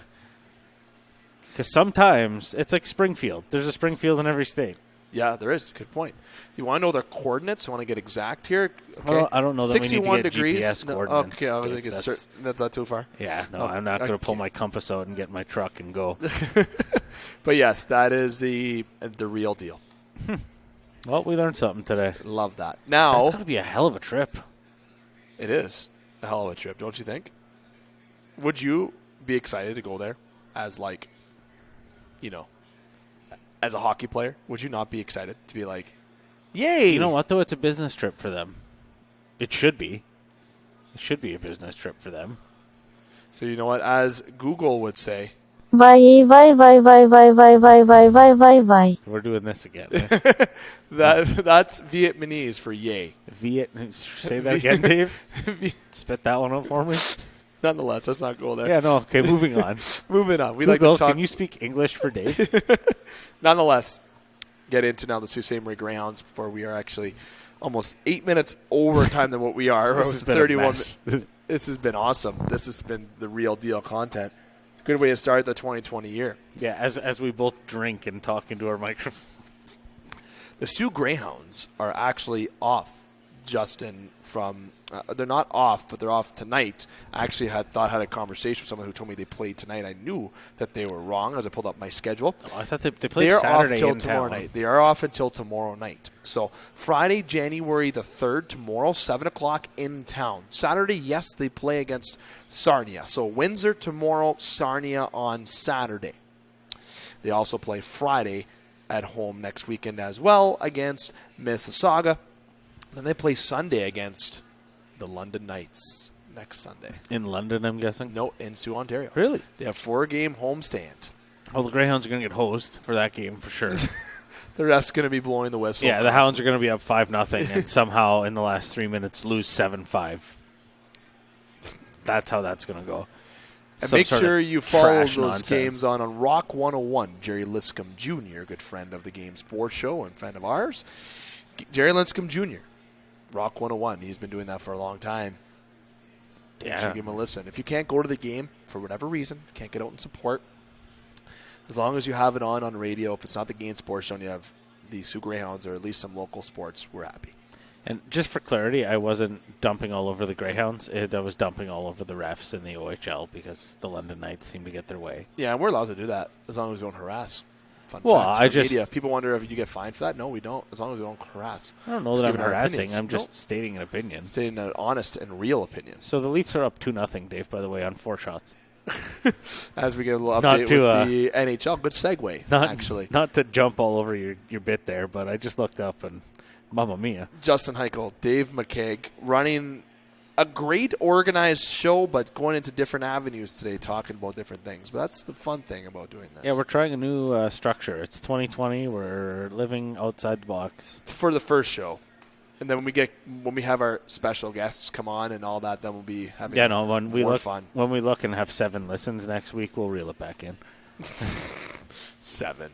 Because sometimes it's like Springfield. There's a Springfield in every state. Yeah, there is. Good point. You want to know their coordinates? I want to get exact here. Okay. I don't know that 61 we need to get degrees. GPS coordinates. Okay, I was going to get that's not too far. Yeah, no, I'm not going to pull my compass out and get my truck and go. But yes, that is the real deal. Well, we learned something today. Love that. Now that's got to be a hell of a trip. It is a hell of a trip, don't you think? Would you be excited to go there as as a hockey player? Would you not be excited to be like, yay? You know what, though? It's a business trip for them. It should be. It should be a business trip for them. So you know what? As Google would say. Why. We're doing this again. That's Vietnamese for yay. Say that again, Dave. Spit that one out for me. Nonetheless, let's not go there. Yeah, no. Okay, moving on. Moving on. We Google, like to talk. Can you speak English for Dave? Nonetheless, get into now the Sault Ste. Marie Greyhounds before we are actually almost 8 minutes over time than what we are. This has been 31. a mess. This has been awesome. This has been the real deal content. Good way to start the 2020 year. Yeah, as we both drink and talk into our microphones. The Soo Greyhounds are actually off, Justin, from they're not off, but they're off tonight. I actually had a conversation with someone who told me they played tonight. I knew that they were wrong as I pulled up my schedule. Oh, I thought they played They are Saturday off till in tomorrow town. night. They are off until tomorrow night. So Friday, January the 3rd, tomorrow, 7 o'clock in town. Saturday, yes, they play against Sarnia. So Windsor tomorrow, Sarnia on Saturday. They also play Friday at home next weekend as well against Mississauga. Then they play Sunday against the London Knights next Sunday. In London, I'm guessing? No, in Soo, Ontario. Really? They have 4-game homestand. Well, the Greyhounds are going to get hosed for that game for sure. The ref's going to be blowing the whistle. Yeah, the Hounds are going to be up 5-0 and somehow in the last 3 minutes lose 7-5. That's how that's going to go. And Some make sort sure of you follow trash those nonsense. games on Rock 101. Jerry Liscombe Jr., good friend of the Game Sports Show and friend of ours. Jerry Liscombe Jr., Rock 101. He's been doing that for a long time. Make sure you give him a listen. If you can't go to the game for whatever reason, if you can't get out and support, as long as you have it on radio, if it's not the Game Sports Show and you have the Soo Greyhounds or at least some local sports, we're happy. And just for clarity, I wasn't dumping all over the Greyhounds. I was dumping all over the refs in the OHL because the London Knights seem to get their way. Yeah, and we're allowed to do that as long as we don't harass. Fun Well, fact for media. People wonder if you get fined for that. No, we don't. As long as we don't harass. I don't know Just that I'm giving our harassing. opinions. I'm just stating an opinion. Stating an honest and real opinion. So the Leafs are up 2-0, Dave, by the way, on 4 shots. As we get a little Not update to, with the NHL. Good segue, actually. Not to jump all over your bit there, but I just looked up and mamma mia. Justin Hykel, Dave McCaig, running a great organized show, but going into different avenues today, talking about different things. But that's the fun thing about doing this. Yeah, we're trying a new structure. It's 2020. We're living outside the box. It's for the first show. And then when we have our special guests come on and all that, then we'll be having more fun. When we look and have 7 listens next week, we'll reel it back in. 7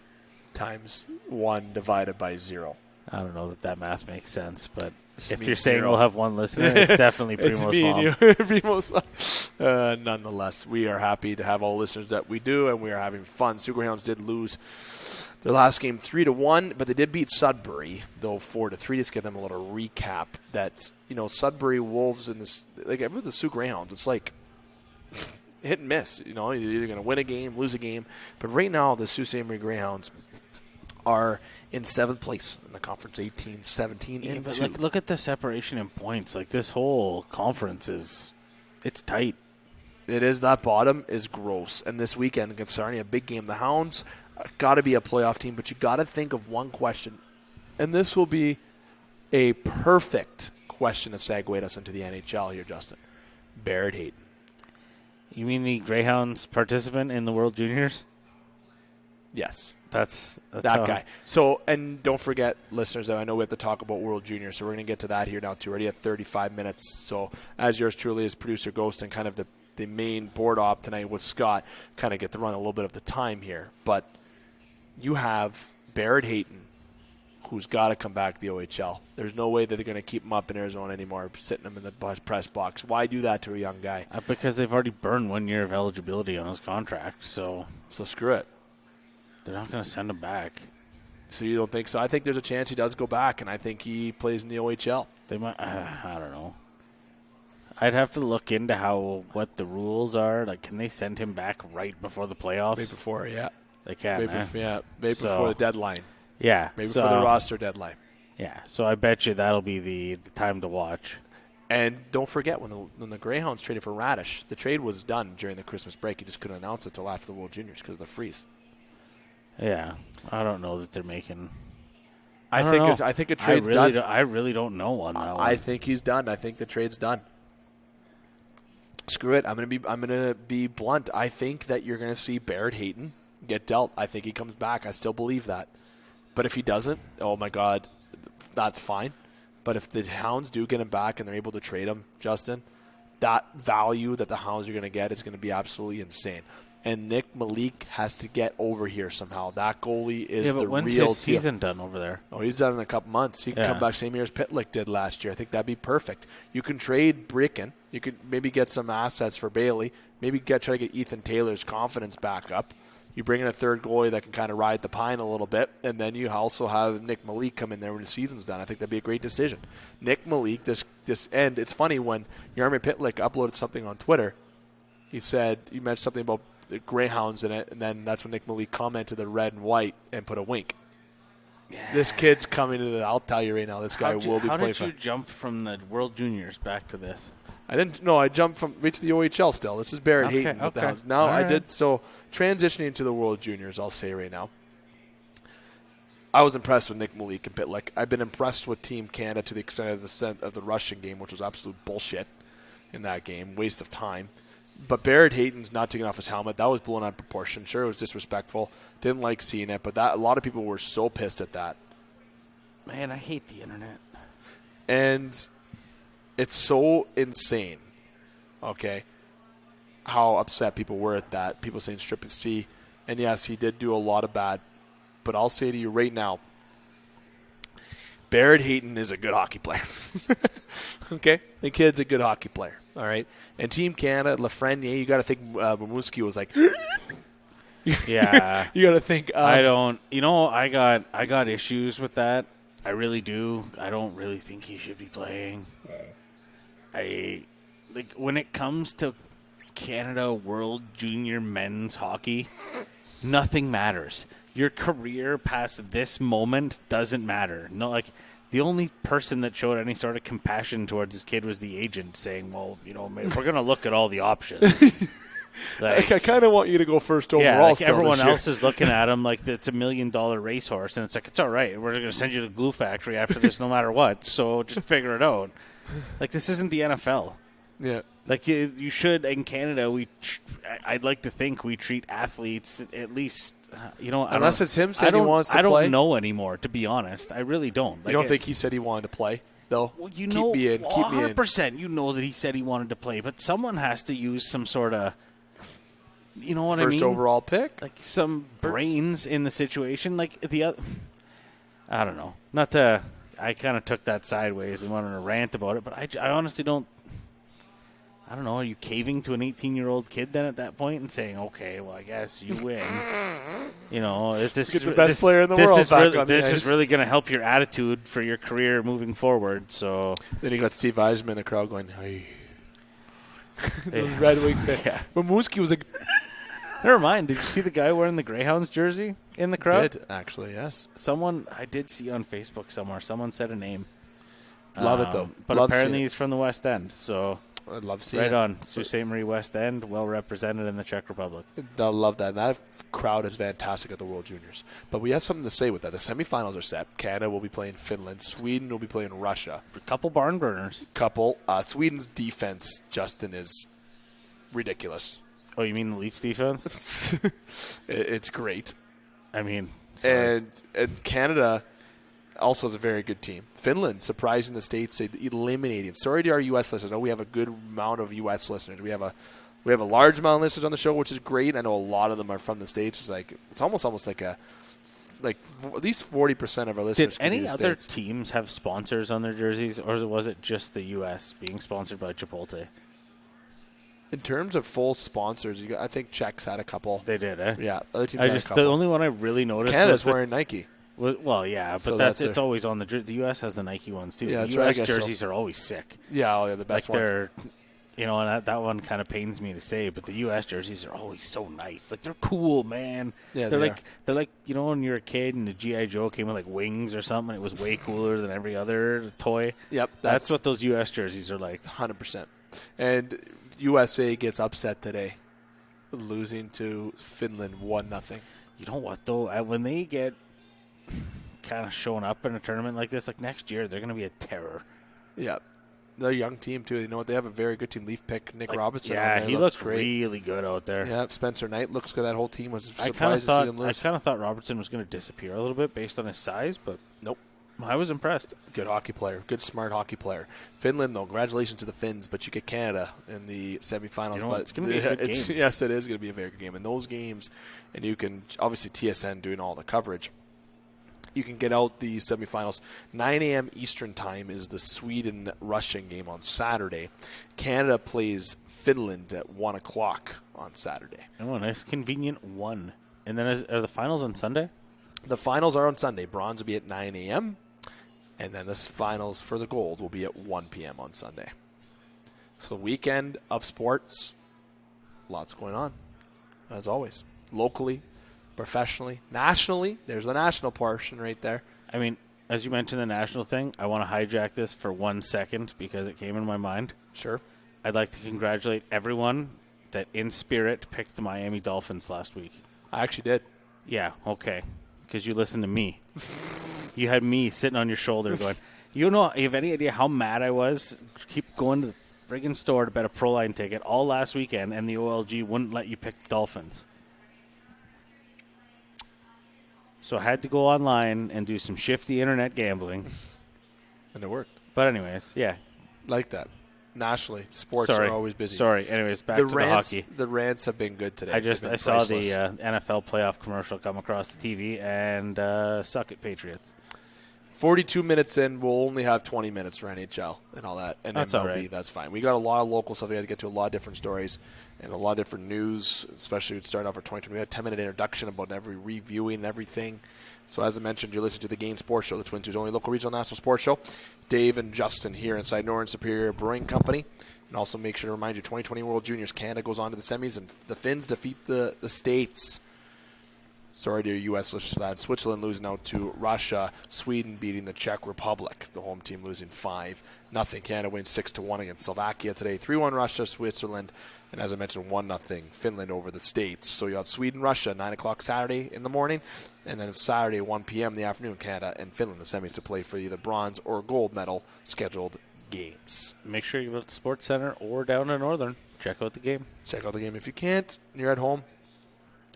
times 1 divided by 0. I don't know that math makes sense, but This if means you're saying 0. we'll have 1 listener, it's definitely It's Primo's me mom. and you. Primo's mom. Nonetheless, we are happy to have all listeners that we do, and we are having fun. Soo Greyhounds did lose their last game 3-1, but they did beat Sudbury, though 4-3. Just give them a little recap that, Sudbury Wolves in this, like, ever the Soo Greyhounds, it's like hit and miss. You know, you're either going to win a game, lose a game. But right now, the Sault Ste. Marie Greyhounds are in 7th place in the conference, 18, 17, Yeah, and but 2. like, look at the separation in points. Like, this whole conference it's tight. It is. That bottom is gross. And this weekend against Sarnia, a big game. The Hounds got to be a playoff team, but you got to think of one question. And this will be a perfect question to segue us into the NHL here, Justin. Barrett Hayton. You mean the Greyhounds participant in the World Juniors? Yes. That's that guy. So, and don't forget, listeners, I know we have to talk about World Juniors, so we're going to get to that here now, too. We're already at 35 minutes. So, as yours truly is producer Ghost and kind of the main board op tonight with Scott, kind of get to run a little bit of the time here. But you have Barrett Hayton, who's got to come back to the OHL. There's no way that they're going to keep him up in Arizona anymore, sitting him in the press box. Why do that to a young guy? Because they've already burned 1 year of eligibility on his contract, so screw it. They're not going to send him back. So you don't think so? I think there's a chance he does go back, and I think he plays in the OHL. They might. I don't know. I'd have to look into what the rules are. Like, can they send him back right before the playoffs? Maybe before, yeah. They can. Maybe before the deadline. Yeah. Maybe before the roster deadline. Yeah. So I bet you that'll be the time to watch. And don't forget, when the Greyhounds traded for Radish, the trade was done during the Christmas break. You just couldn't announce it until after the World Juniors because of the freeze. Yeah, I don't know that they're making. I think a trade's done. I really don't know on that one. I think he's done. I think the trade's done. Screw it. I'm gonna be blunt. I think that you're gonna see Barrett Hayton get dealt. I think he comes back. I still believe that. But if he doesn't, oh my God, that's fine. But if the Hounds do get him back and they're able to trade him, Justin, that value that the Hounds are going to get is going to be absolutely insane. And Nick Malik has to get over here somehow. That goalie is the real deal. When's his season done over there? Oh, he's done in a couple months. He can come back same year as Pitlick did last year. I think that'd be perfect. You can trade Bricken. You could maybe get some assets for Bailey. Maybe try to get Ethan Taylor's confidence back up. You bring in a third goalie that can kind of ride the pine a little bit, and then you also have Nick Malik come in there when the season's done. I think that'd be a great decision. Nick Malik, and it's funny when Jaromir Pitlick uploaded something on Twitter. He mentioned something about the Greyhounds in it, and then that's when Nick Malik commented the red and white and put a wink. Yeah. This kid's coming into I'll tell you right now, this guy will be playing. How did you jump from the World Juniors back to this? I didn't. No, I jumped from right to the OHL still. This is Barrett Hayton with the Hounds. Now I did. So transitioning to the World Juniors, I'll say right now, I was impressed with Nick Malik and Pitlick. I've been impressed with Team Canada to the extent of the Russian game, which was absolute bullshit in that game, waste of time. But Barrett Hayton's not taking off his helmet. That was blown out of proportion. Sure, it was disrespectful. Didn't like seeing it, but a lot of people were so pissed at that. Man, I hate the internet. And it's so insane, okay, how upset people were at that. People saying strip and see. And, yes, he did do a lot of bad. But I'll say to you right now, Barrett Hayton is a good hockey player. Okay? The kid's a good hockey player, all right? And Team Canada, Lafreniere, you got to think Mamuski was like, yeah. You got to think. I don't. I got issues with that. I really do. I don't really think he should be playing. When it comes to Canada World Junior men's hockey, nothing matters. Your career past this moment doesn't matter. No, the only person that showed any sort of compassion towards this kid was the agent, saying, "Well, if we're gonna look at all the options." I kind of want you to go first overall. Yeah, everyone else is looking at him like it's $1 million racehorse, and it's all right. We're going to send you to the glue factory after this, no matter what. So just figure it out. This isn't the NFL. Yeah. You should in Canada. I'd like to think we treat athletes at least. Unless it's him saying he wants to play. I don't know anymore, to be honest. I really don't. You don't think he said he wanted to play, though? Well, keep me in. 100%. You know that he said he wanted to play, but someone has to use some sort of. You know what I mean? First overall pick? Some brains in the situation. I don't know. Not to... I kind of took that sideways and wanted to rant about it, but I honestly don't... I don't know. Are you caving to an 18-year-old kid then at that point and saying, okay, well, I guess you win? This is the best player in the world. This is really going to help your attitude for your career moving forward. So then you got Steve Eisman in the crowd going, hey. Those Red Wing fans. Yeah. But Mooski was Never mind. Did you see the guy wearing the Greyhounds jersey in the crowd? did, actually, yes. Someone I did see on Facebook somewhere. Someone said a name. Love it, though. But Love apparently seeing it. he's from the West End, so I'd love to see it. right on. Sault Ste. Marie West End, well represented in the Czech Republic. They'll love that. And that crowd is fantastic at the World Juniors. But we have something to say with that. The semifinals are set. Canada will be playing Finland. Sweden will be playing Russia. A couple barn burners. Sweden's defense, Justin, is ridiculous. Oh, you mean the Leafs defense? It's great. I mean, sorry. And Canada also is a very good team. Finland, surprising the States, eliminating. Sorry to our U.S. listeners. I know we have a good amount of U.S. listeners. We have a large amount of listeners on the show, which is great. I know a lot of them are from the States. It's almost like at least 40% of our listeners. Did any the other States. teams have sponsors on their jerseys, or was it just the U.S. being sponsored by Chipotle? In terms of full sponsors, I think Czechs had a couple. They did, eh? Yeah, other teams had a couple. The only one I really noticed Canada's was wearing Nike. Well, yeah, but So it's always on the U.S. has the Nike ones too. Yeah, the that's right, I U.S. guess so. jerseys are always sick. Yeah, the best ones. They're, and that one kind of pains me to say, but the U.S. jerseys are always so nice. Like, they're cool, man. Yeah, they're they like when you were a kid and the G.I. Joe came with like wings or something. It was way cooler than every other toy. Yep, that's what those U.S. jerseys are like. 100%. And USA gets upset today, losing to Finland 1-0. You know what though? When they get kind of showing up in a tournament like this, like next year, they're going to be a terror. Yeah. They're a young team, too. You know what? They have a very good team. Leaf pick Nick Robinson. Yeah, he looks great. really good out there. Yeah, Spencer Knight looks good. That whole team was I surprised to see them lose. I kind of thought Robertson was going to disappear a little bit based on his size, but Nope. I was impressed. Good hockey player. Good, smart hockey player. Finland, though, congratulations to the Finns, but you get Canada in the semifinals. You know, but it's going to be a good game. Yes, it is going to be a very good game. And those games, and you can, obviously TSN doing all the coverage, you can get out the semifinals. 9 a.m. Eastern time is the Sweden-Russian game on Saturday. Canada plays Finland at 1 o'clock on Saturday. Oh, a nice convenient one. And then are the finals on Sunday? The finals are on Sunday. Bronze will be at 9 a.m., and then the finals for the gold will be at 1 p.m. on Sunday. So weekend of sports, lots going on, as always. Locally, professionally, nationally. There's the national portion right there. I mean, as you mentioned the national thing, I want to hijack this for 1 second because it came in my mind. Sure. I'd like to congratulate everyone that in spirit picked the Miami Dolphins last week. I actually did. Yeah, okay. Because you listened to me. You had me sitting on your shoulder going, you have any idea how mad I was? Keep going to the friggin' store to bet a Pro Line ticket all last weekend, and the OLG wouldn't let you pick the Dolphins. So I had to go online and do some shifty internet gambling. And it worked. But anyways, yeah. Like that. Nationally, sports are always busy. Sorry. Anyways, back to the hockey. The rants have been good today. I saw the priceless. NFL playoff commercial come across the TV, and suck it, Patriots. 42 minutes in, we'll only have 20 minutes for NHL and all that. And That's MLB, all right. That's fine. We got a lot of local stuff. We had to get to a lot of different stories and a lot of different news, especially we'd start off for 2020. We had a 10-minute introduction about every reviewing and everything. So as I mentioned, you're listening to the Game Sports Show, the Twin Cities' only local regional national sports show. Dave and Justin here inside Northern Superior Brewing Company. And also make sure to remind you, 2020 World Juniors, Canada goes on to the semis, and the Finns defeat the States. Sorry to your U.S. listeners for that. Switzerland losing out to Russia. Sweden beating the Czech Republic. The home team losing 5-0. Canada wins 6-1 against Slovakia today. 3-1 Russia, Switzerland. And as I mentioned, 1-0 Finland over the States. So you have Sweden, Russia, 9 o'clock Saturday in the morning. And then Saturday, 1 p.m. in the afternoon, Canada and Finland, the semis to play for either bronze or gold medal scheduled games. Make sure you go to the Sports Center or down to Northern. Check out the game. Check out the game. If you can't, and you're at home,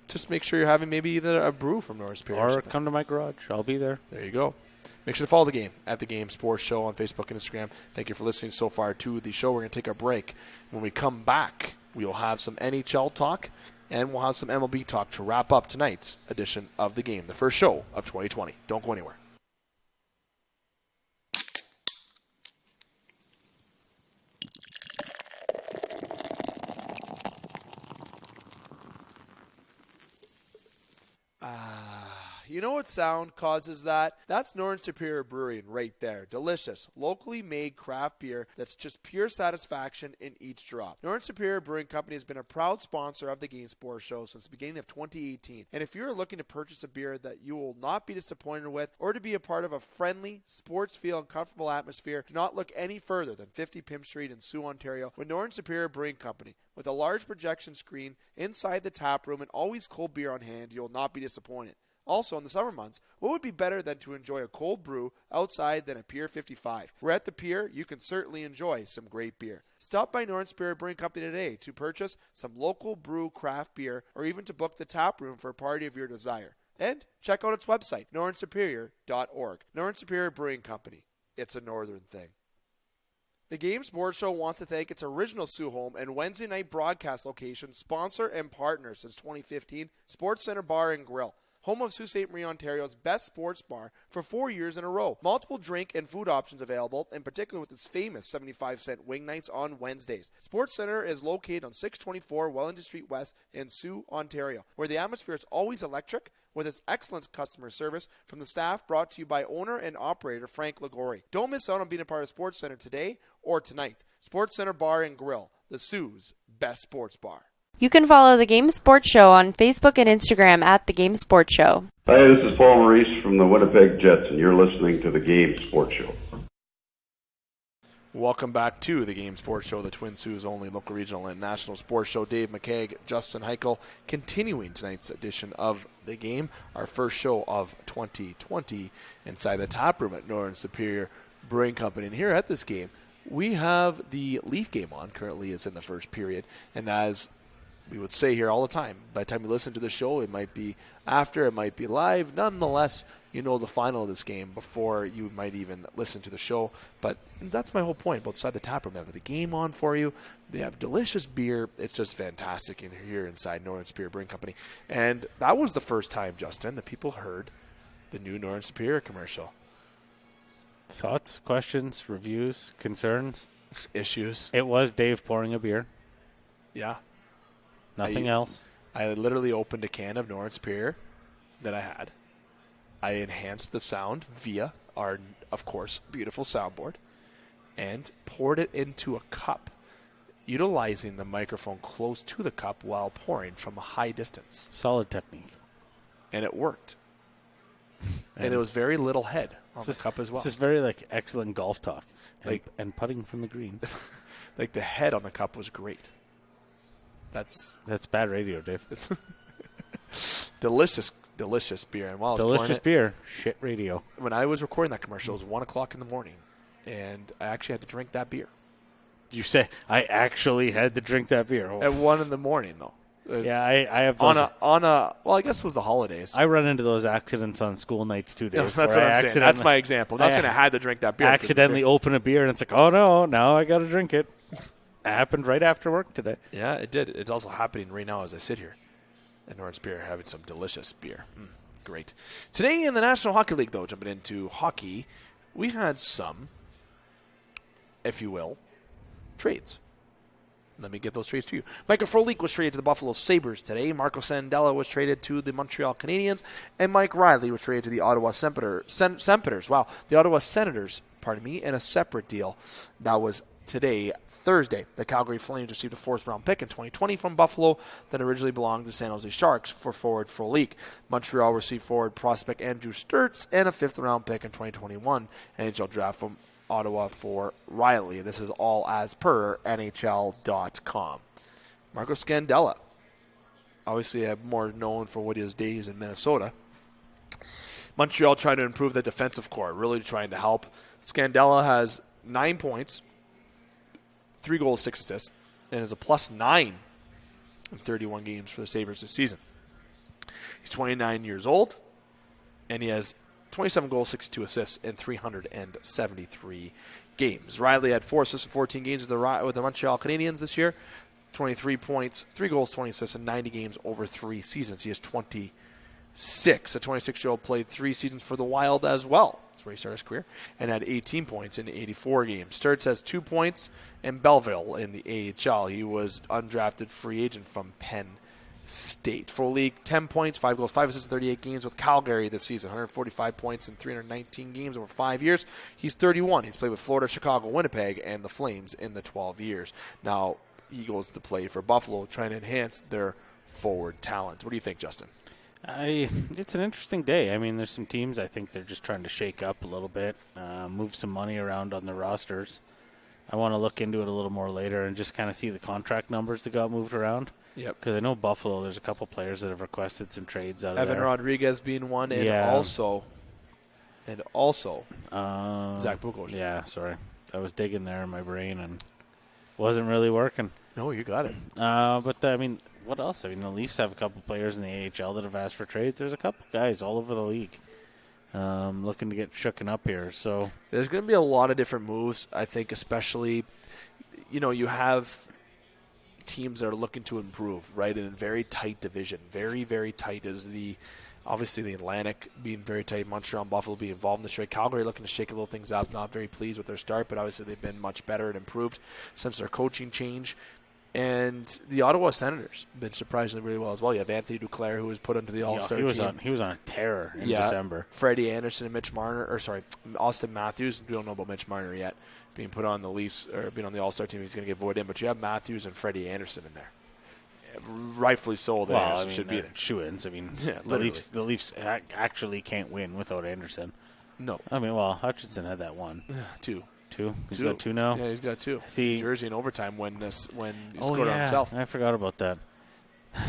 just make sure you're having maybe either a brew from North Superior. Or come to my garage. I'll be there. There you go. Make sure to follow the game at the Game Sports Show on Facebook and Instagram. Thank you for listening so far to the show. We're going to take a break. When we come back, we will have some NHL talk and we'll have some MLB talk to wrap up tonight's edition of the game, the first show of 2020. Don't go anywhere. You know what sound causes that? That's Northern Superior Brewing right there. Delicious, locally made craft beer that's just pure satisfaction in each drop. Northern Superior Brewing Company has been a proud sponsor of the Game Sports Show since the beginning of 2018. And if you're looking to purchase a beer that you will not be disappointed with or to be a part of a friendly, sports feel and comfortable atmosphere, do not look any further than 50 Pym Street in Soo, Ontario with Northern Superior Brewing Company. With a large projection screen inside the tap room and always cold beer on hand, you will not be disappointed. Also, in the summer months, what would be better than to enjoy a cold brew outside than a Pier 55? We're at the Pier, you can certainly enjoy some great beer. Stop by Northern Superior Brewing Company today to purchase some local brew craft beer or even to book the tap room for a party of your desire. And check out its website, northernsuperior.org. Northern Superior Brewing Company. It's a northern thing. The Game Sports Show wants to thank its original Soo home and Wednesday night broadcast location, sponsor and partner since 2015, Sports Center Bar and Grill. Home of Sault Ste. Marie, Ontario's best sports bar for 4 years in a row. Multiple drink and food options available, in particular with its famous 75-cent wing nights on Wednesdays. Sports Center is located on 624 Wellington Street West in Soo, Ontario, where the atmosphere is always electric with its excellent customer service from the staff, brought to you by owner and operator Frank Ligori. Don't miss out on being a part of Sports Center today or tonight. Sports Center Bar and Grill, the Soo's best sports bar. You can follow The Game Sports Show on Facebook and Instagram at The Game Sports Show. Hi, this is Paul Maurice from the Winnipeg Jets, and you're listening to The Game Sports Show. Welcome back to the Game Sports Show, the Twin Sault's only local, regional, and national sports show. Dave McCaig, Justin Hykel, continuing tonight's edition of The Game, our first show of 2020 inside the tap room at Northern Superior Brewing Company. And here at this game, we have the Leaf game on. Currently, it's in the first period. And as we would say here all the time, by the time you listen to the show, it might be after, it might be live. Nonetheless, you know the final of this game before you might even listen to the show. But that's my whole point. Outside the tap room, they have the game on for you. They have delicious beer. It's just fantastic in here inside Northern Superior Brewing Company. And that was the first time, Justin, that people heard the new Northern Superior commercial. Thoughts, questions, reviews, concerns? Issues. It was Dave pouring a beer. Yeah. Nothing else. I literally opened a can of Northern Superior that I had. I enhanced the sound via our, of course, beautiful soundboard and poured it into a cup, utilizing the microphone close to the cup while pouring from a high distance. Solid technique. And it worked. And it was very little head on the cup as well. This is very excellent golf talk and putting from the green. The head on the cup was great. That's bad radio, Dave. Delicious beer. And while I was delicious beer, shit radio. When I was recording that commercial, it was 1 o'clock in the morning, and I actually had to drink that beer. You say I actually had to drink that beer at 1 in the morning, though. Yeah, I have those. Well, I guess it was the holidays. I run into those accidents on school nights too, Dave. Yeah, that's what I'm saying. That's my example. I'm not saying I had to drink that beer. Accidentally open a beer, and it's like, oh no, now I got to drink it. It happened right after work today. Yeah, it did. It's also happening right now as I sit here at Northern Superior having some delicious beer. Great. Today in the National Hockey League, though, jumping into hockey, we had some, if you will, trades. Let me get those trades to you. Michael Frolik was traded to the Buffalo Sabres today. Marco Sandella was traded to the Montreal Canadiens. And Mike Riley was traded to the Ottawa Senators. Wow. The Ottawa Senators, in a separate deal. That was today, Thursday. The Calgary Flames received a fourth-round pick in 2020 from Buffalo that originally belonged to San Jose Sharks for forward Frolik. Montreal received forward prospect Andrew Sturz and a fifth-round pick in 2021 NHL draft from Ottawa for Riley. This is all as per NHL.com. Marco Scandella, obviously more known for what his days in Minnesota. Montreal trying to improve the defensive core, really trying to help. Scandella has 9 points, 3 goals, 6 assists, and is a +9 in 31 games for the Sabres this season. He's 29 years old, and he has 27 goals, 62 assists in 373 games. Riley had 4 assists in 14 games with the Montreal Canadiens this year. 23 points, 3 goals, 20 assists in 90 games over 3 seasons. He is 26. A 26-year-old played 3 seasons for the Wild as well. That's where he started his career, and had 18 points in 84 games. Sturz has 2 points in Belleville in the AHL. He was undrafted free agent from Penn State. Full league, 10 points, 5 goals, 5 assists in 38 games with Calgary this season. 145 points in 319 games over 5 years. He's 31. He's played with Florida, Chicago, Winnipeg, and the Flames in the 12 years. Now, he goes to play for Buffalo, trying to enhance their forward talent. What do you think, Justin? It's an interesting day. I mean, there's some teams I think they're just trying to shake up a little bit, move some money around on their rosters. I want to look into it a little more later and just kind of see the contract numbers that got moved around. Yep. Because I know Buffalo, there's a couple players that have requested some trades out of there. Evan Rodriguez being one, and also Zach Bukosian. Yeah, sorry. I was digging there in my brain and wasn't really working. No, you got it. But, I mean, what else? I mean, the Leafs have a couple players in the AHL that have asked for trades. There's a couple guys all over the league looking to get shooken up here. So there's going to be a lot of different moves, I think, especially, you have teams that are looking to improve, right, in a very tight division. Very, very tight is obviously the Atlantic being very tight. Montreal and Buffalo being involved in the straight. Calgary looking to shake a little things up. Not very pleased with their start, but obviously they've been much better and improved since their coaching change. And the Ottawa Senators have been surprisingly really well as well. You have Anthony Duclair, who was put into the All-Star team. He was on a tear in December. Freddie Anderson and Austin Matthews. We don't know about Mitch Marner yet being put on the Leafs or being on the All-Star team. He's going to get voted in, but you have Matthews and Freddie Anderson in there. Rightfully so. Anderson should be there. Shoo-ins. I mean, yeah, the Leafs actually can't win without Anderson. No. I mean, Hutchinson had that one. Two. He's got 2 now? Yeah, he's got 2. See, New Jersey in overtime when he scored on himself. I forgot about that.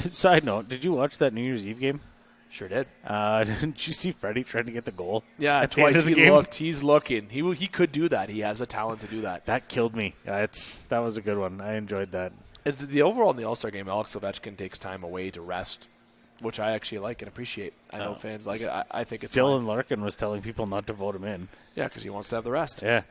Side note, did you watch that New Year's Eve game? Sure did. Didn't you see Freddie trying to get the goal? Yeah, twice he looked. He's looking. He could do that. He has the talent to do that. That killed me. That was a good one. I enjoyed that. It's the overall in the All-Star game, Alex Ovechkin takes time away to rest, which I actually like and appreciate. I know fans like it. I think it's Dylan fine. Larkin was telling people not to vote him in. Yeah, because he wants to have the rest. Yeah.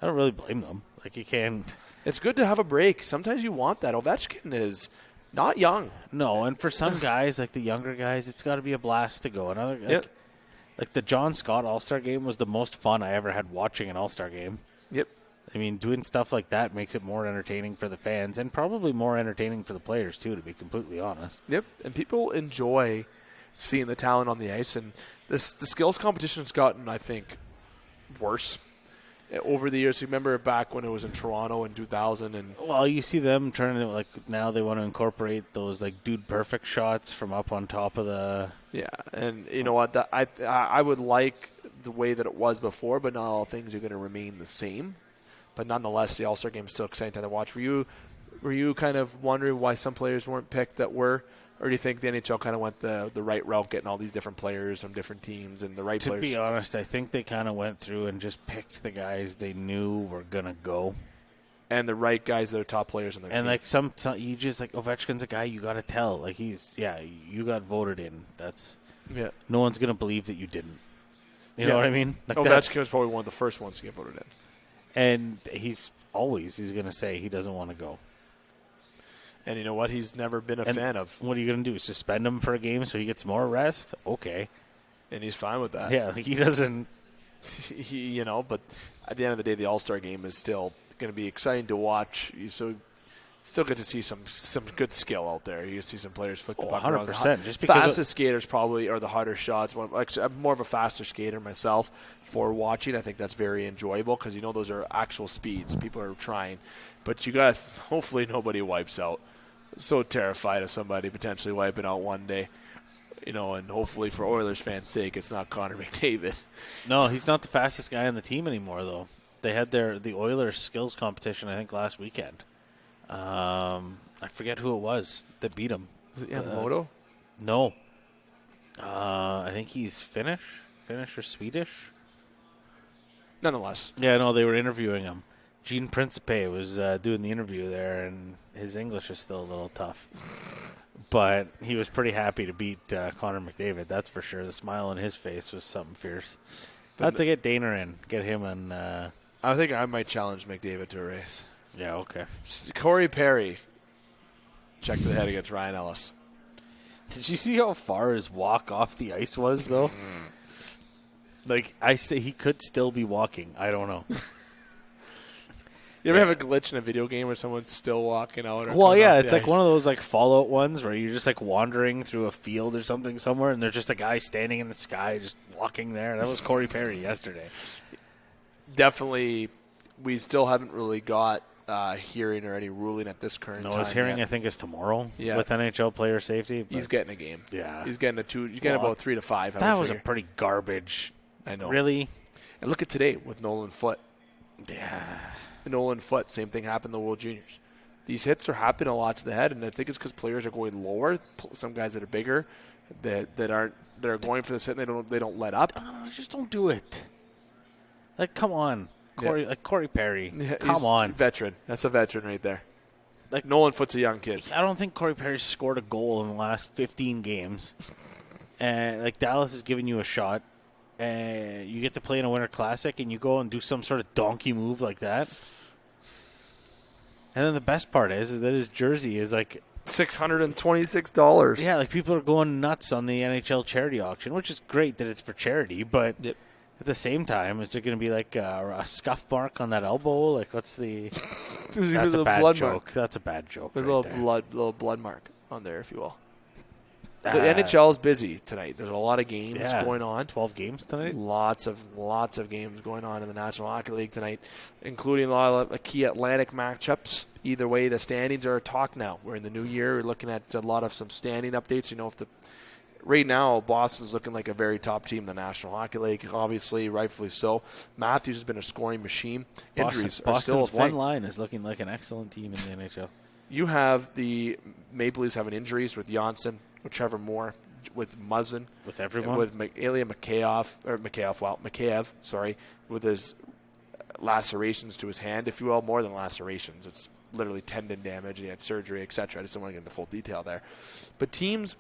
I don't really blame them. Like, you can't. It's good to have a break. Sometimes you want that. Ovechkin is not young. No, and for some guys, like the younger guys, it's got to be a blast to go. Like the John Scott All-Star game was the most fun I ever had watching an All-Star game. Yep. I mean, doing stuff like that makes it more entertaining for the fans and probably more entertaining for the players, too, to be completely honest. Yep, and people enjoy seeing the talent on the ice. And the skills competition has gotten, I think, worse over the years. You remember back when it was in Toronto in 2000, and you see them trying to now they want to incorporate those dude perfect shots from up on top of the. Yeah, and you know what? I would like the way that it was before, but not all things are going to remain the same. But nonetheless, the All-Star game is still exciting to watch. Were you kind of wondering why some players weren't picked that were? Or do you think the NHL kind of went the right route, getting all these different players from different teams and the right players? To be honest, I think they kind of went through and just picked the guys they knew were going to go. And the right guys that are top players in their team. And some you just Ovechkin's a guy you got to tell. You got voted in. No one's going to believe that you didn't. You know what I mean? Ovechkin was probably one of the first ones to get voted in. And he's going to say he doesn't want to go. And you know what? He's never been a fan of. What are you going to do? Suspend him for a game so he gets more rest? Okay. And he's fine with that. Yeah, he doesn't. But at the end of the day, the All-Star game is still going to be exciting to watch. You still get to see some good skill out there. You see some players flick the puck 100%. Just because fastest skaters probably are the harder shots. I'm more of a faster skater myself for watching. I think that's very enjoyable because those are actual speeds. People are trying. But you got hopefully nobody wipes out. So terrified of somebody potentially wiping out one day. And hopefully for Oilers fans' sake, it's not Connor McDavid. No, he's not the fastest guy on the team anymore, though. They had the Oilers skills competition, I think, last weekend. I forget who it was that beat him. Was it Yamamoto? No. I think he's Finnish or Swedish. Nonetheless. Yeah, no, they were interviewing him. Gene Principe was doing the interview there, and his English is still a little tough. But he was pretty happy to beat Connor McDavid, that's for sure. The smile on his face was something fierce. Have to get Dana in, get him and. I think I might challenge McDavid to a race. Yeah, okay. Corey Perry checked to the head against Ryan Ellis. Did you see how far his walk off the ice was, though? He could still be walking. I don't know. You ever have a glitch in a video game where someone's still walking out? Or Well, yeah, off it's the like ice? one of those like Fallout ones where you're just like wandering through a field or something somewhere, and there's just a guy standing in the sky just walking there. That was Corey Perry yesterday. Definitely, we still haven't really got hearing or any ruling at this current time. No, his hearing yet. I think is tomorrow Yeah. with NHL player safety. But He's getting a game. Yeah. He's getting about 3 to 5. that was a pretty garbage. I know. Really? And look at today with Nolan Foote. Yeah. Nolan Foote, same thing happened in the World Juniors. These hits are happening a lot to the head, and I think it's because players are going lower. Some guys that are bigger that are going for this hit, and they don't let up. Just don't do it. Like, come on. Corey Perry. Yeah, Come he's on. Veteran. That's a veteran right there. Like Nolan Foote's a young kid. I don't think Corey Perry scored a goal in the last 15 games. And, like, Dallas is giving you a shot. And you get to play in a Winter Classic, and you go and do some sort of donkey move like that. And then the best part is that his jersey is like $626. yeah, like people are going nuts on the NHL charity auction, which is great that it's for charity, but Yep. at the same time, is there going to be like a scuff mark on that elbow? Like, what's the? That's a bad blood joke. mark. That's a bad joke. There's right a there. little blood mark on there, if you will. The Ah. NHL is busy tonight. There's a lot of games Yeah. going on. 12 games tonight. Lots of games going on in the National Hockey League tonight, including a lot of key Atlantic matchups. Either way, the standings are talk now. We're in the new year. We're looking at a lot of some standing updates. You know, right now Boston's looking like a very top team in the National Hockey League. Obviously, rightfully so. Matthews has been a scoring machine. Injuries are still a Boston's thing. one line is looking like an excellent team in the NHL. You have the Maple Leafs having injuries with Janssen, with Trevor Moore, with Muzzin, With everyone? with Ilya Mikheyev, with his lacerations to his hand, if you will, more than lacerations. It's literally tendon damage, and he had surgery, etc. I just don't want to get into full detail there. But teams,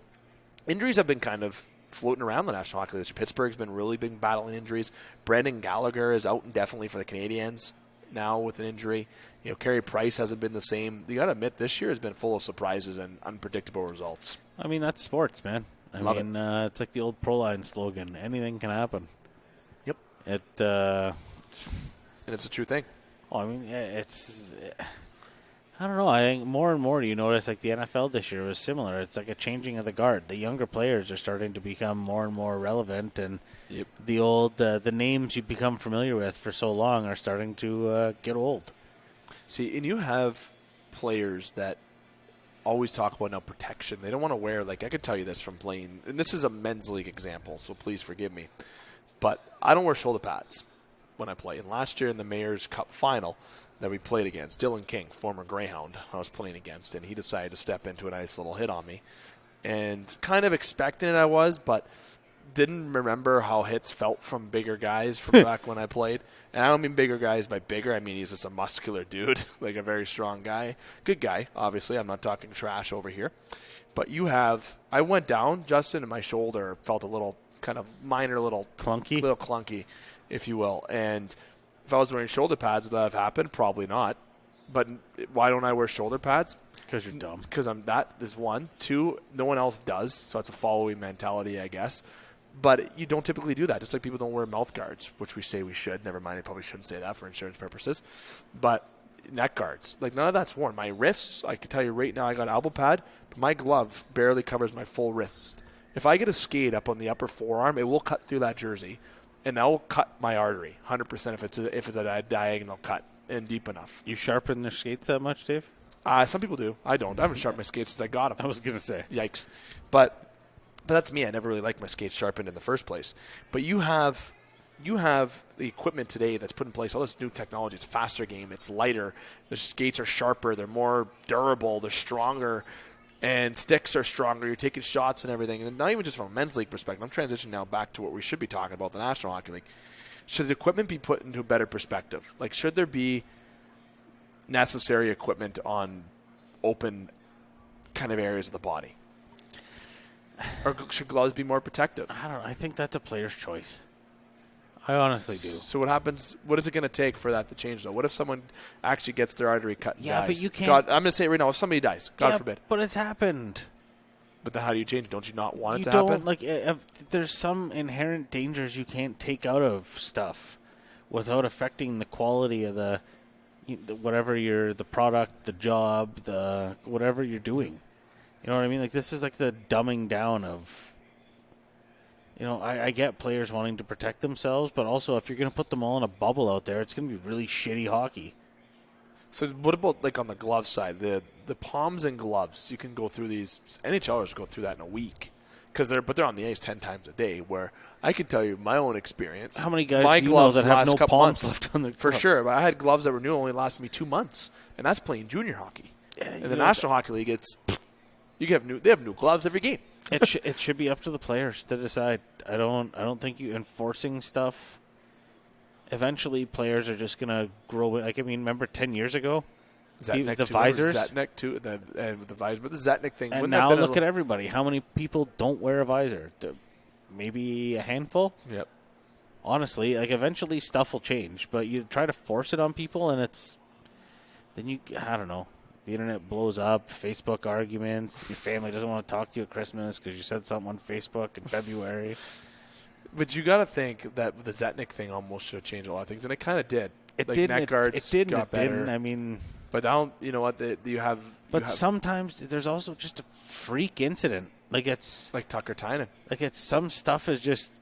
injuries have been kind of floating around the National Hockey League. Pittsburgh's been battling injuries. Brendan Gallagher is out indefinitely for the Canadiens now with an injury. You know, Carey Price hasn't been the same. You got to admit, this year has been full of surprises and unpredictable results. I mean, that's sports, man. Love it. It's like the old Proline slogan: anything can happen. Yep. And it's a true thing. I mean, it's. I don't know. I think more and more you notice like the NFL this year was similar. It's like a changing of the guard. The younger players are starting to become more and more relevant, and Yep. the old the names you become familiar with for so long are starting to get old. See, and you have players that always talk about now protection. They don't want to wear, like, I could tell you this from playing, and this is a men's league example, so please forgive me, but I don't wear shoulder pads when I play. And last year in the Mayor's Cup final that we played against, Dylan King, former Greyhound, I was playing against, and he decided to step into a nice little hit on me. And kind of expecting it I was, but didn't remember how hits felt from bigger guys from back when I played. And I don't mean bigger guys by bigger. I mean he's just a muscular dude, like a very strong guy. Good guy, obviously. I'm not talking trash over here. But I went down, Justin, and my shoulder felt a little kind of minor little clunky, if you will. And if I was wearing shoulder pads, would that have happened? Probably not. But why don't I wear shoulder pads? Because you're dumb. Because that is one. Two, no one else does, so it's a following mentality, I guess. But you don't typically do that, just like people don't wear mouth guards, which we say we should. Never mind, I probably shouldn't say that for insurance purposes. But neck guards, like none of that's worn. My wrists, I can tell you right now, I got an elbow pad, but my glove barely covers my full wrist. If I get a skate up on the upper forearm, it will cut through that jersey, and that will cut my artery 100% if it's a diagonal cut and deep enough. You sharpen your skates that much, Dave? Some people do. I don't. I haven't sharpened my skates since I got them. I was going to say. Yikes. But that's me. I never really liked my skates sharpened in the first place. But you have the equipment today that's put in place, all this new technology. It's a faster game. It's lighter. The skates are sharper. They're more durable. They're stronger. And sticks are stronger. You're taking shots and everything. And not even just from a men's league perspective. I'm transitioning now back to what we should be talking about, the National Hockey League. Should the equipment be put into a better perspective? Like, should there be necessary equipment on open kind of areas of the body? Or should gloves be more protective? I don't know. I think that's a player's choice. I honestly do. So what happens? What is it going to take for that to change, though? What if someone actually gets their artery cut and dies? But you can't. God, I'm going to say it right now. If somebody dies, God forbid. But it's happened. But then how do you change it? Don't you not want You it to don't happen? like. There's some inherent dangers you can't take out of stuff without affecting the quality of the whatever the product, the job, whatever you're doing. You know what I mean? Like, this is like the dumbing down of, I get players wanting to protect themselves, but also if you're going to put them all in a bubble out there, it's going to be really shitty hockey. So what about like on the glove side, the palms and gloves? You can go through these. NHLers go through that in a week but they're on the ice 10 times a day. Where I can tell you my own experience. How many guys my do you know that have no couple palms months, left on their for gloves? sure? But I had gloves that were new, only lasted me 2 months, and that's playing junior hockey. Yeah, in the National Hockey League, they have new gloves every game. It should be up to the players to decide. I don't think you enforcing stuff. Eventually, players are just gonna grow. Like, I mean, remember 10 years ago, Zetnik the too, visors, Zetnik too, and with the visor, but the Zetnik thing. and now look at everybody. How many people don't wear a visor? Maybe a handful. Yep. Honestly, like, eventually stuff will change, but you try to force it on people, and I don't know. The internet blows up, Facebook arguments, your family doesn't want to talk to you at Christmas because you said something on Facebook in February. But you got to think that the Zetnik thing almost should have changed a lot of things, and it kind of did. It like didn't. Neck guards it didn't. got It better. didn't. I mean, but now you know what you have. Sometimes there's also just a freak incident. Like, it's like Tucker Tynan. Like, it's some stuff is just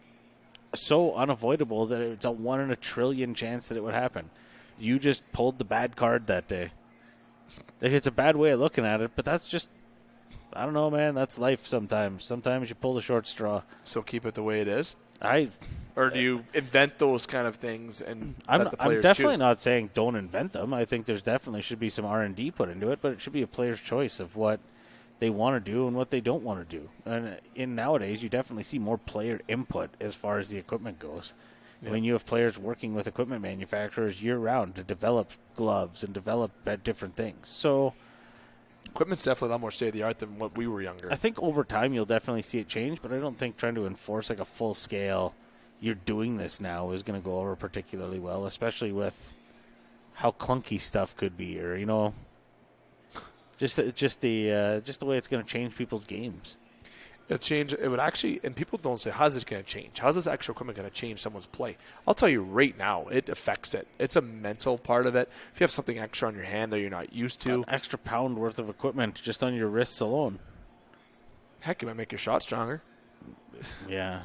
so unavoidable that it's a 1 in a trillion chance that it would happen. You just pulled the bad card that day. Like, it's a bad way of looking at it, but that's just, I don't know, man. That's life sometimes. Sometimes you pull the short straw. So keep it the way it is? Or do you invent those kind of things and I'm let the players definitely choose? not saying don't invent them. I think there's definitely should be some R&D put into it, but it should be a player's choice of what they want to do and what they don't want to do. And nowadays, you definitely see more player input as far as the equipment goes. Yeah. I mean, you have players working with equipment manufacturers year-round to develop gloves and develop different things. So equipment's definitely a lot more state-of-the-art than what we were younger. I think over time you'll definitely see it change, but I don't think trying to enforce like a full-scale, you're doing this now, is going to go over particularly well, especially with how clunky stuff could be, or just the way it's going to change people's games. It would actually, and people don't say, how's it going to change? How's this extra equipment going to change someone's play? I'll tell you right now, it affects it. It's a mental part of it. If you have something extra on your hand that you're not used to. An extra pound worth of equipment just on your wrists alone. Heck, it might make your shot stronger. Yeah.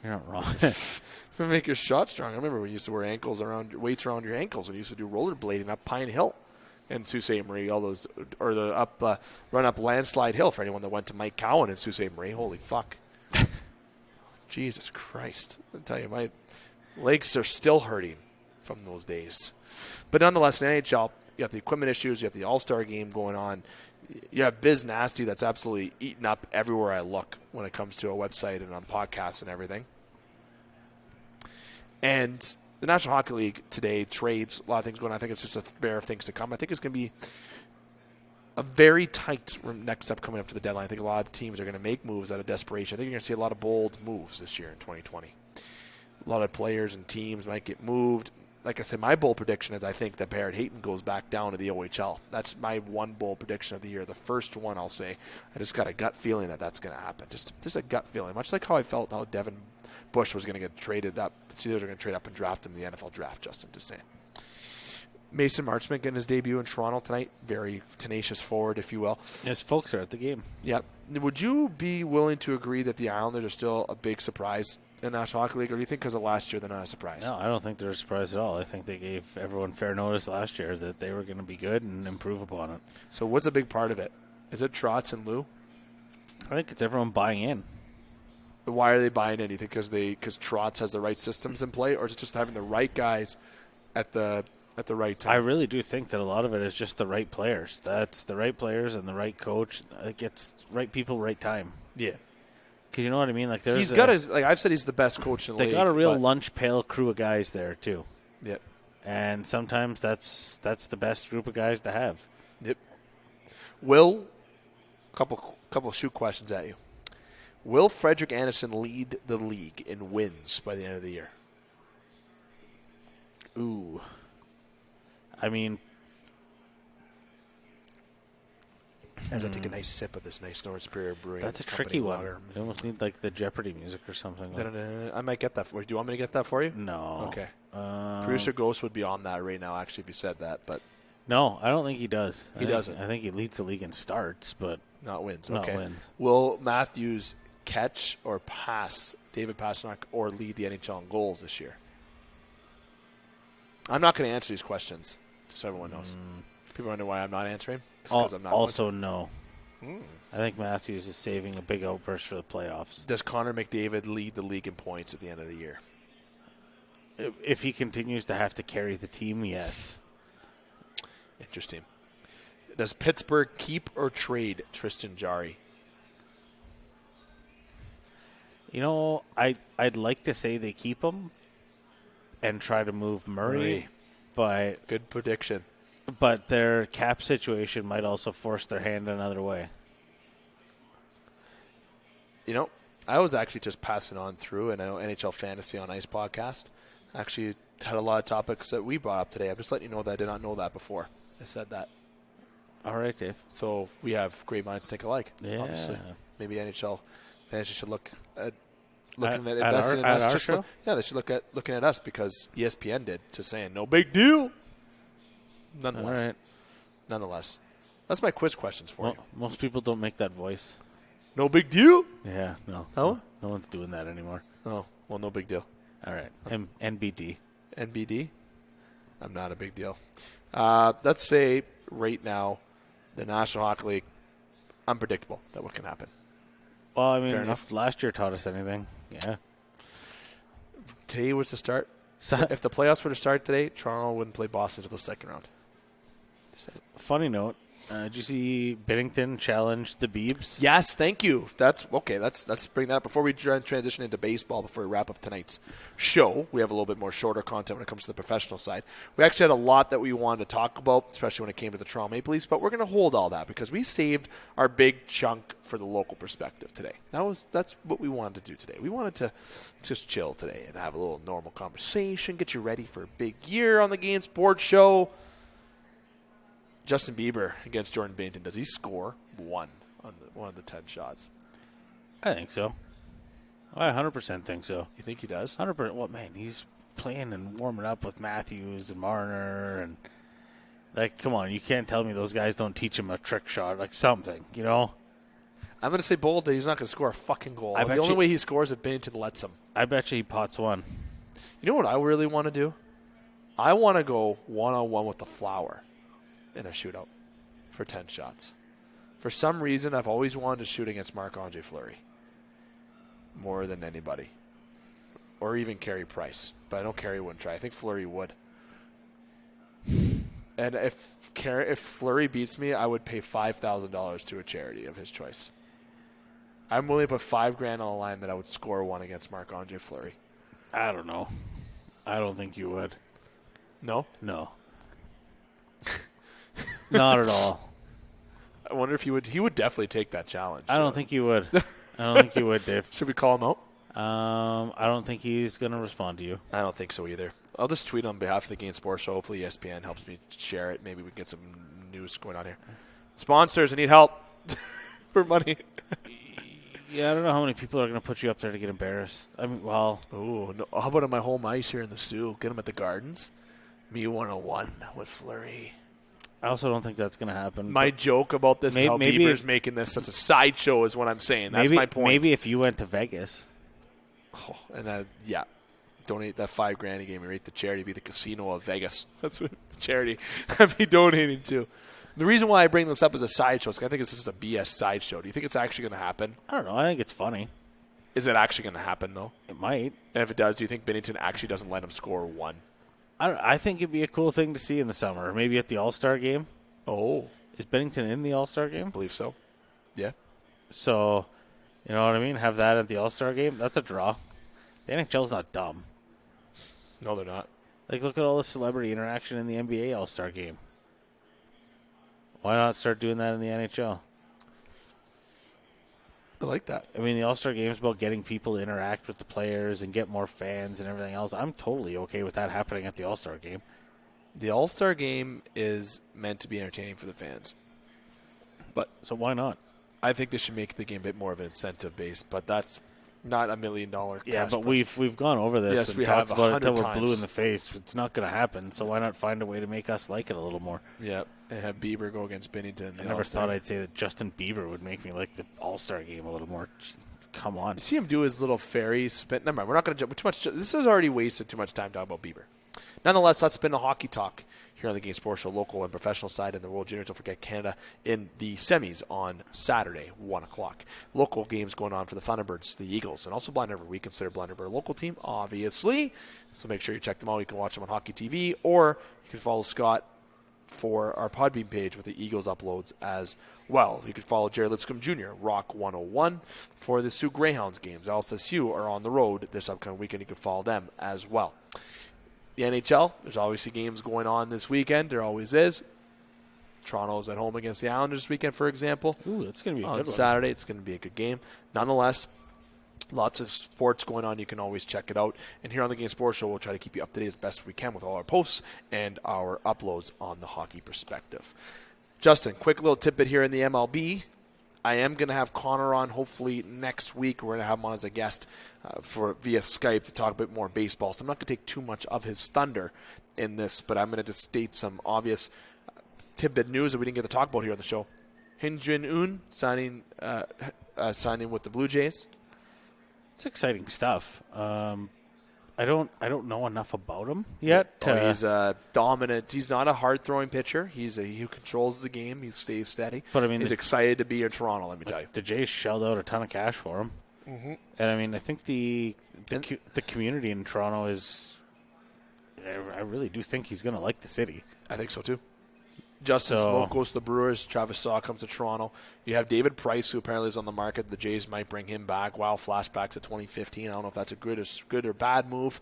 You're not wrong. It might make your shot stronger. I remember we used to wear weights around your ankles when we used to do rollerblading up Pine Hill. And Sault Ste. Marie, all those, or the run up Landslide Hill for anyone that went to Mike Cowan in Sault Ste. Marie. Holy fuck. Jesus Christ. I tell you, my legs are still hurting from those days. But nonetheless, in NHL, you have the equipment issues, you have the All-Star game going on. You have Biz Nasty that's absolutely eaten up everywhere I look when it comes to a website and on podcasts and everything. And the National Hockey League today trades, a lot of things going on. I think it's just a bear of things to come. I think it's going to be a very tight next step coming up to the deadline. I think a lot of teams are going to make moves out of desperation. I think you're going to see a lot of bold moves this year in 2020. A lot of players and teams might get moved. Like I said, my bold prediction is I think that Barrett Hayton goes back down to the OHL. That's my one bold prediction of the year. The first one, I'll say. I just got a gut feeling that that's going to happen. Just a gut feeling. Much like how I felt how Devin Bush was going to get traded up. Steelers are going to trade up and draft him in the NFL draft, Justin, to say. Mason Marchment getting his debut in Toronto tonight. Very tenacious forward, if you will. His folks are at the game. Yep. Would you be willing to agree that the Islanders are still a big surprise in the National Hockey League, or do you think because of last year they're not a surprise? No, I don't think they're a surprise at all. I think they gave everyone fair notice last year that they were going to be good and improve upon it. So what's a big part of it? Is it Trotz and Lou? I think it's everyone buying in. Why are they buying in? Do you think because Trotz has the right systems in play, or is it just having the right guys at the right time? I really do think that a lot of it is just the right players. That's the right players and the right coach. It gets right people, right time. Yeah. Because you know what I mean? Like he's got his, like I've said, he's the best coach in the league. They got a real lunch pail crew of guys there too. Yep. And sometimes that's the best group of guys to have. Yep. Will, couple shoot questions at you. Will Frederick Anderson lead the league in wins by the end of the year? Ooh. I mean, as I take a nice sip of this nice Northern Superior Brewing. That's a Company tricky one. lager. You almost need like the Jeopardy music or something. I might get that for you. Do you want me to get that for you? No. Okay. Producer Ghost would be on that right now, actually, if you said that, but No, I don't think he does. He doesn't. I think he leads the league in starts, but not wins. not Okay. wins. Will Matthews catch or pass David Pastrnak or lead the NHL in goals this year? I'm not going to answer these questions, just so everyone knows. People wonder why I'm not answering. It's 'cause I'm not Also, no. I think Matthews is saving a big outburst for the playoffs. Does Connor McDavid lead the league in points at the end of the year? If he continues to have to carry the team, yes. Interesting. Does Pittsburgh keep or trade Tristan Jarry? You know, I'd like to say they keep him and try to move Murray. But good prediction. But their cap situation might also force their hand another way. You know, I was actually just passing on through, and I know NHL Fantasy on Ice podcast actually had a lot of topics that we brought up today. I'm just letting you know that I did not know that before I said that. All right, Dave. So we have great minds think alike. Yeah. Obviously. Maybe NHL Fantasy should look at At investing in our us. show? They should look at looking at us because ESPN did, just saying no big deal. Nonetheless. All right. Nonetheless. That's my quiz questions for you. Most people don't make that voice. No big deal? Yeah, no. Oh? No one's doing that anymore. Oh, well, no big deal. All right. NBD. NBD? I'm not a big deal. Let's say right now the National Hockey League, unpredictable that what can happen. Well, I mean, Fair if enough. last year taught us anything, yeah. Today was the start. So, If the playoffs were to start today, Toronto wouldn't play Boston until the second round. funny note, did you see Bennington challenge the Beavs? Yes, thank you. That's okay. Let's bring that up before we transition into baseball. Before we wrap up tonight's show, we have a little bit more shorter content when it comes to the professional side. We actually had a lot that we wanted to talk about, especially when it came to the Toronto Maple Leafs. But we're going to hold all that because we saved our big chunk for the local perspective today. That's what we wanted to do today. We wanted to just chill today and have a little normal conversation, get you ready for a big year on the Game Sports Show. Justin Bieber against Jordan Binnington. Does he score one on one of the 10 shots? I think so. I 100% think so. You think he does? 100%. Well, man, he's playing and warming up with Matthews and Marner. And, like, come on, you can't tell me those guys don't teach him a trick shot, like something, you know? I'm going to say bold that he's not going to score a fucking goal. I The bet only you- way he scores is if Binnington lets him. I bet you he pots one. You know what I really want to do? I want to go one-on-one with the Flower in a shootout for 10 shots. For some reason, I've always wanted to shoot against Marc-Andre Fleury more than anybody. Or even Carey Price. But I know Carey wouldn't try. I think Fleury would. And if Fleury beats me, I would pay $5,000 to a charity of his choice. I'm willing to put $5,000 on the line that I would score one against Marc-Andre Fleury. I don't know. I don't think you would. No? No. Not at all. I wonder if he would definitely take that challenge. I don't think you would. I don't think you would, Dave. Should we call him out? I don't think he's going to respond to you. I don't think so either. I'll just tweet on behalf of the Game Sports Show. Hopefully ESPN helps me share it. Maybe we can get some news going on here. Sponsors, I need help for money. Yeah, I don't know how many people are going to put you up there to get embarrassed. I mean, well, Ooh, no, how about on my home ice here in the Soo? Get him at the Gardens. Me 101 with Fleury. I also don't think that's going to happen. My joke about this is how maybe Bieber's making this such a sideshow is what I'm saying. That's maybe, my point. Maybe if you went to Vegas. Oh, and yeah, donate that $5,000 he gave me right to charity. Be the casino of Vegas. That's what the charity I'd be donating to. The reason why I bring this up as a sideshow is 'cause I think it's just a BS sideshow. Do you think it's actually going to happen? I don't know. I think it's funny. Is it actually going to happen though? It might. And if it does, do you think Binnington actually doesn't let him score one? I think it'd be a cool thing to see in the summer. Maybe at the All-Star game. Oh, Is Bennington in the All-Star game? I believe so. Yeah. So, you know what I mean? Have that at the All-Star game. That's a draw. The NHL's not dumb. No, they're not. Like, look at all the celebrity interaction in the NBA All-Star game. Why not start doing that in the NHL? I like that. I mean, the All-Star game is about getting people to interact with the players and get more fans and everything else. I'm totally okay with that happening at the All-Star game. The All-Star game is meant to be entertaining for the fans. So why not? I think they should make the game a bit more of an incentive-based, but that's not $1 million. Yeah, but we've gone over this Yes, and we talked have about it 100 until we're blue times. in the face. It's not going to happen, so why not find a way to make us like it a little more? Yeah, and have Bieber go against Bennington. I never thought I'd say that Justin Bieber would make me like the All-Star game a little more. Come on. See him do his little fairy spin. Never mind, we're not going to jump too much. This has already wasted too much time talking about Bieber. Nonetheless, let's spin the hockey talk here on the Game Sports Show, local and professional side in the World Juniors. Don't forget Canada in the semis on Saturday, 1 o'clock. Local games going on for the Thunderbirds, the Eagles, and also Blind River. We consider Blind River a local team, obviously. So make sure you check them out. You can watch them on Hockey TV, or you can follow Scott for our Podbean page with the Eagles uploads as well. You can follow Jerry Lipscomb Jr., Rock 101, for the Soo Greyhounds games. LSSU are on the road this upcoming weekend. You can follow them as well. The NHL, there's obviously games going on this weekend. There always is. Toronto's at home against the Islanders this weekend, for example. Ooh, that's going to be a good one. On Saturday, it's going to be a good game. Nonetheless, lots of sports going on. You can always check it out. And here on the Game Sports Show, we'll try to keep you up to date as best we can with all our posts and our uploads on the hockey perspective. Justin, quick little tidbit here in the MLB. I am going to have Connor on hopefully next week. We're going to have him on as a guest via Skype to talk a bit more baseball. So I'm not going to take too much of his thunder in this, but I'm going to just state some obvious tidbit news that we didn't get to talk about here on the show. Hyun Jin Eun signing with the Blue Jays. It's exciting stuff. I don't know enough about him yet. He's dominant. He's not a hard-throwing pitcher. He controls the game. He stays steady. But I mean, he's excited to be in Toronto. Let me tell you, the Jays shelled out a ton of cash for him, and I mean, I think the community in Toronto is. I really do think he's going to like the city. I think so too. Justin Smoke goes to the Brewers. Travis Saw comes to Toronto. You have David Price, who apparently is on the market. The Jays might bring him back. Wow, flashbacks to 2015. I don't know if that's a good or bad move.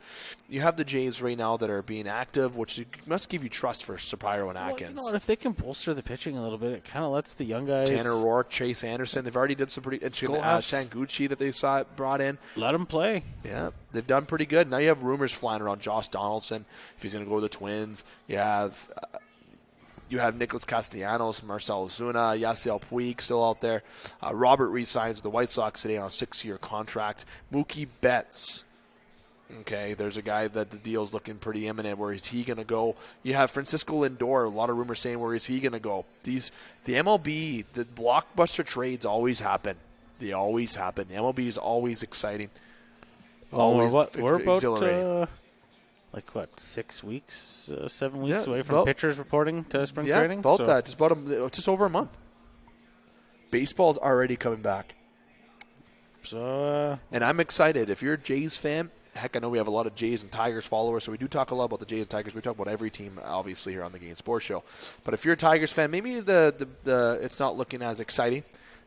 You have the Jays right now that are being active, which must give you trust for Shapiro and Atkins. Well, you know what? If they can bolster the pitching a little bit, it kind of lets the young guys. Tanner Rourke, Chase Anderson. They've already did some pretty. And Shanguchi that they brought in. Let them play. Yeah, they've done pretty good. Now you have rumors flying around Josh Donaldson, if he's going to go to the Twins. You have Nicholas Castellanos, Marcell Ozuna, Yasiel Puig still out there. Robert re-signs with the White Sox today on a 6-year contract. Mookie Betts. Okay, there's a guy that the deal's looking pretty imminent. Where is he going to go? You have Francisco Lindor. A lot of rumors saying where is he going to go. The MLB, the blockbuster trades always happen. They always happen. The MLB is always exciting. Always we're about exhilarating. 6 weeks, 7 weeks away from pitchers reporting to spring training? Yeah, that. Just over a month. Baseball's already coming back. So, and I'm excited. If you're a Jays fan, heck, I know we have a lot of Jays and Tigers followers, so we do talk a lot about the Jays and Tigers. We talk about every team, obviously, here on the Game Sports Show. But if you're a Tigers fan, maybe the it's not looking as exciting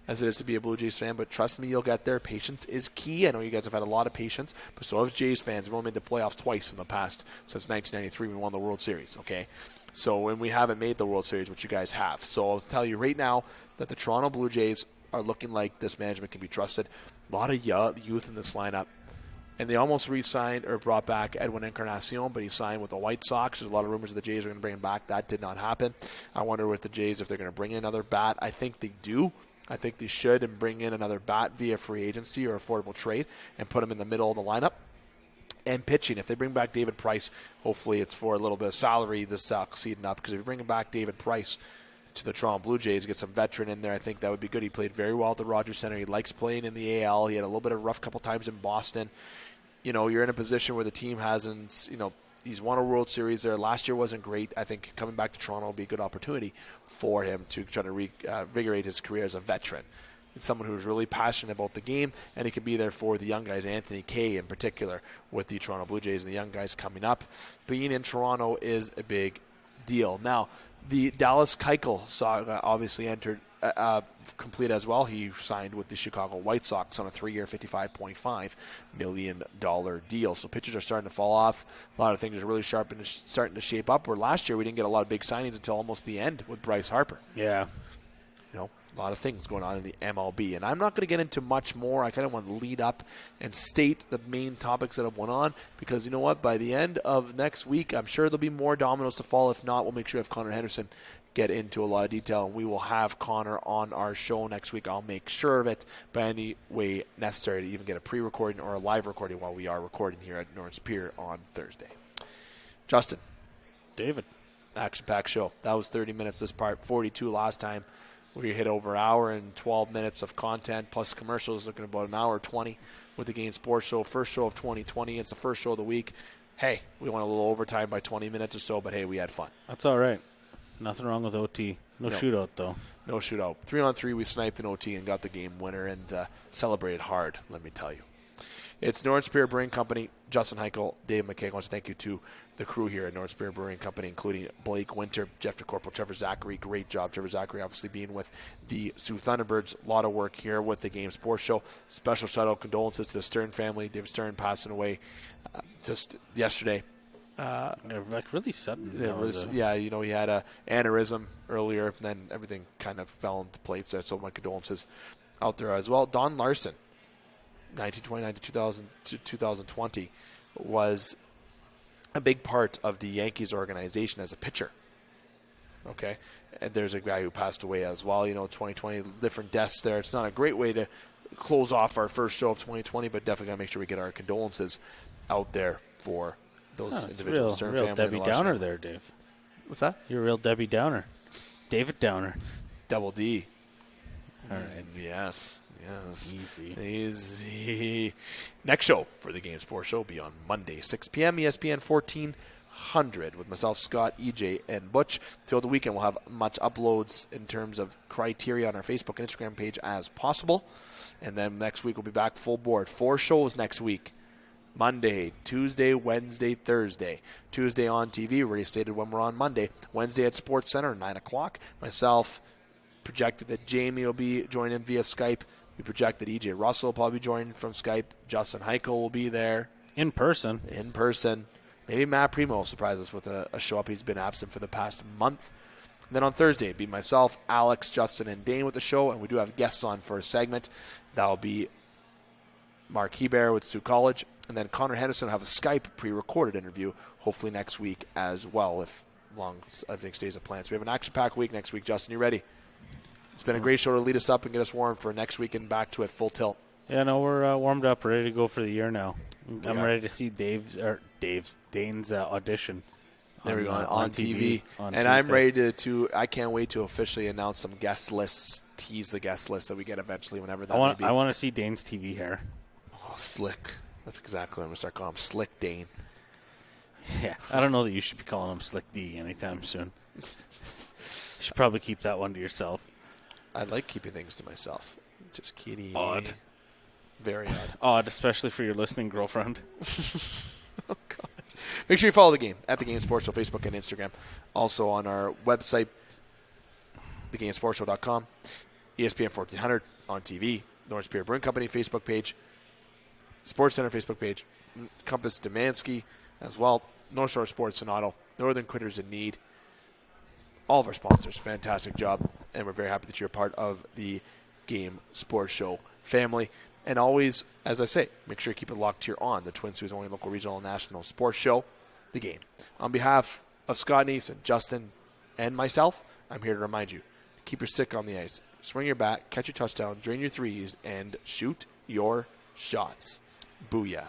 as it is to be a Blue Jays fan, but trust me, you'll get there. Patience is key. I know you guys have had a lot of patience, but so have Jays fans. We've only made the playoffs twice in the past since 1993. We won the World Series, okay? So when we haven't made the World Series, which you guys have. So I'll tell you right now that the Toronto Blue Jays are looking like this management can be trusted. A lot of youth in this lineup. And they almost re-signed or brought back Edwin Encarnacion, but he signed with the White Sox. There's a lot of rumors the Jays are going to bring him back. That did not happen. I wonder with the Jays if they're going to bring in another bat. I think they do. I think they should and bring in another bat via free agency or affordable trade and put him in the middle of the lineup. And pitching, if they bring back David Price, hopefully it's for a little bit of salary this season up. Because if you bring back David Price to the Toronto Blue Jays, get some veteran in there, I think that would be good. He played very well at the Rogers Center. He likes playing in the AL. He had a little bit of a rough couple times in Boston. You know, you're in a position where the team hasn't, he's won a World Series there. Last year wasn't great. I think coming back to Toronto will be a good opportunity for him to try to reinvigorate his career as a veteran. It's someone who's really passionate about the game, and he could be there for the young guys, Anthony Kay in particular, with the Toronto Blue Jays and the young guys coming up. Being in Toronto is a big deal. Now, the Dallas Keuchel saga obviously entered complete as well. He signed with the Chicago White Sox on a 3-year, $55.5 million deal. So pitchers are starting to fall off. A lot of things are really sharp and starting to shape up. Where last year we didn't get a lot of big signings until almost the end with Bryce Harper. Yeah. A lot of things going on in the MLB. And I'm not going to get into much more. I kind of want to lead up and state the main topics that have went on because you know what? By the end of next week, I'm sure there'll be more dominoes to fall. If not, we'll make sure we have Connor Henderson get into a lot of detail. And we will have Connor on our show next week. I'll make sure of it by any way necessary to even get a pre-recording or a live recording while we are recording here at North Pier on Thursday. Justin. David. Action-packed show. That was 30 minutes this part, 42 last time. We hit over an hour and 12 minutes of content plus commercials, looking at about an hour 20 with the Game Sports Show. First show of 2020. It's the first show of the week. Hey, we went a little overtime by 20 minutes or so, but hey, we had fun. That's all right. Nothing wrong with OT. No shootout, though. No shootout. 3-on-3, we sniped an OT and got the game winner and celebrated hard, let me tell you. It's North Spear Brewing Company, Justin Hykel, Dave McCaig. I want to thank you to the crew here at North Spear Brewing Company, including Blake Winter, Jeff DeCorporal, Trevor Zachary. Great job, Trevor Zachary, obviously being with the Soo Thunderbirds. A lot of work here with the Game Sports Show. Special shout-out, condolences to the Stern family. David Stern passing away just yesterday. Like really sudden. Yeah, you know, he had an aneurysm earlier, and then everything kind of fell into place there, so my condolences out there as well. Don Larson, 1929 to 2020, was a big part of the Yankees organization as a pitcher. Okay, and there's a guy who passed away as well. You know, 2020, different deaths there. It's not a great way to close off our first show of 2020, but definitely got to make sure we get our condolences out there for those individuals. Stern real family. Debbie Downer there, Dave. What's that? You're a real Debbie Downer. David Downer. Double D. All right. Yes. Easy. Next show for the Game Sports Show will be on Monday, 6 p.m. ESPN 1400 with myself, Scott, EJ, and Butch. Throughout the weekend, we'll have much uploads in terms of criteria on our Facebook and Instagram page as possible. And then next week, we'll be back full board. 4 shows next week. Monday, Tuesday, Wednesday, Thursday. Tuesday on TV, already stated when we're on Monday. Wednesday at Sports Center, 9 o'clock. Myself projected that Jamie will be joining via Skype. We project that EJ Russell will probably join from Skype. Justin Hykel will be there. In person. Maybe Matt Primo will surprise us with a show up. He's been absent for the past month. And then on Thursday, it'll be myself, Alex, Justin, and Dane with the show. And we do have guests on for a segment. That will be Mark Hebert with Soo College. And then Connor Henderson will have a Skype pre-recorded interview, hopefully next week as well, if long everything stays a plan. So we have an action-packed week next week. Justin, you ready? It's been a great show to lead us up and get us warm for next week and back to it full tilt. Yeah, no, we're warmed up, ready to go for the year now. I'm ready to see Dane's audition. There we go, on TV. On and Tuesday. I'm ready to I can't wait to officially announce some guest lists, tease the guest list that we get eventually, whenever that may be. I want to see Dane's TV hair. Oh, slick. That's exactly what I'm going to start calling him, Slick Dane. Yeah, I don't know that you should be calling him Slick D anytime soon. You should probably keep that one to yourself. I like keeping things to myself. Just kitty. Odd. Very odd. Odd, especially for your listening girlfriend. Oh, God. Make sure you follow the game at The Game Sports Show, Facebook and Instagram. Also on our website, thegamesportshow.com, ESPN 1400 on TV, North Spear Brewing Company Facebook page, Sports Center Facebook page, Compass Demansky as well, North Shore Sports and Auto, Northern Critters in Need. All of our sponsors, fantastic job, and we're very happy that you're a part of the Game Sports Show family. And always, as I say, make sure you keep it locked here on the Twin Cities' only local regional and national sports show, The Game. On behalf of Scott Neeson, Justin, and myself, I'm here to remind you, keep your stick on the ice, swing your bat, catch your touchdown, drain your threes, and shoot your shots. Booyah.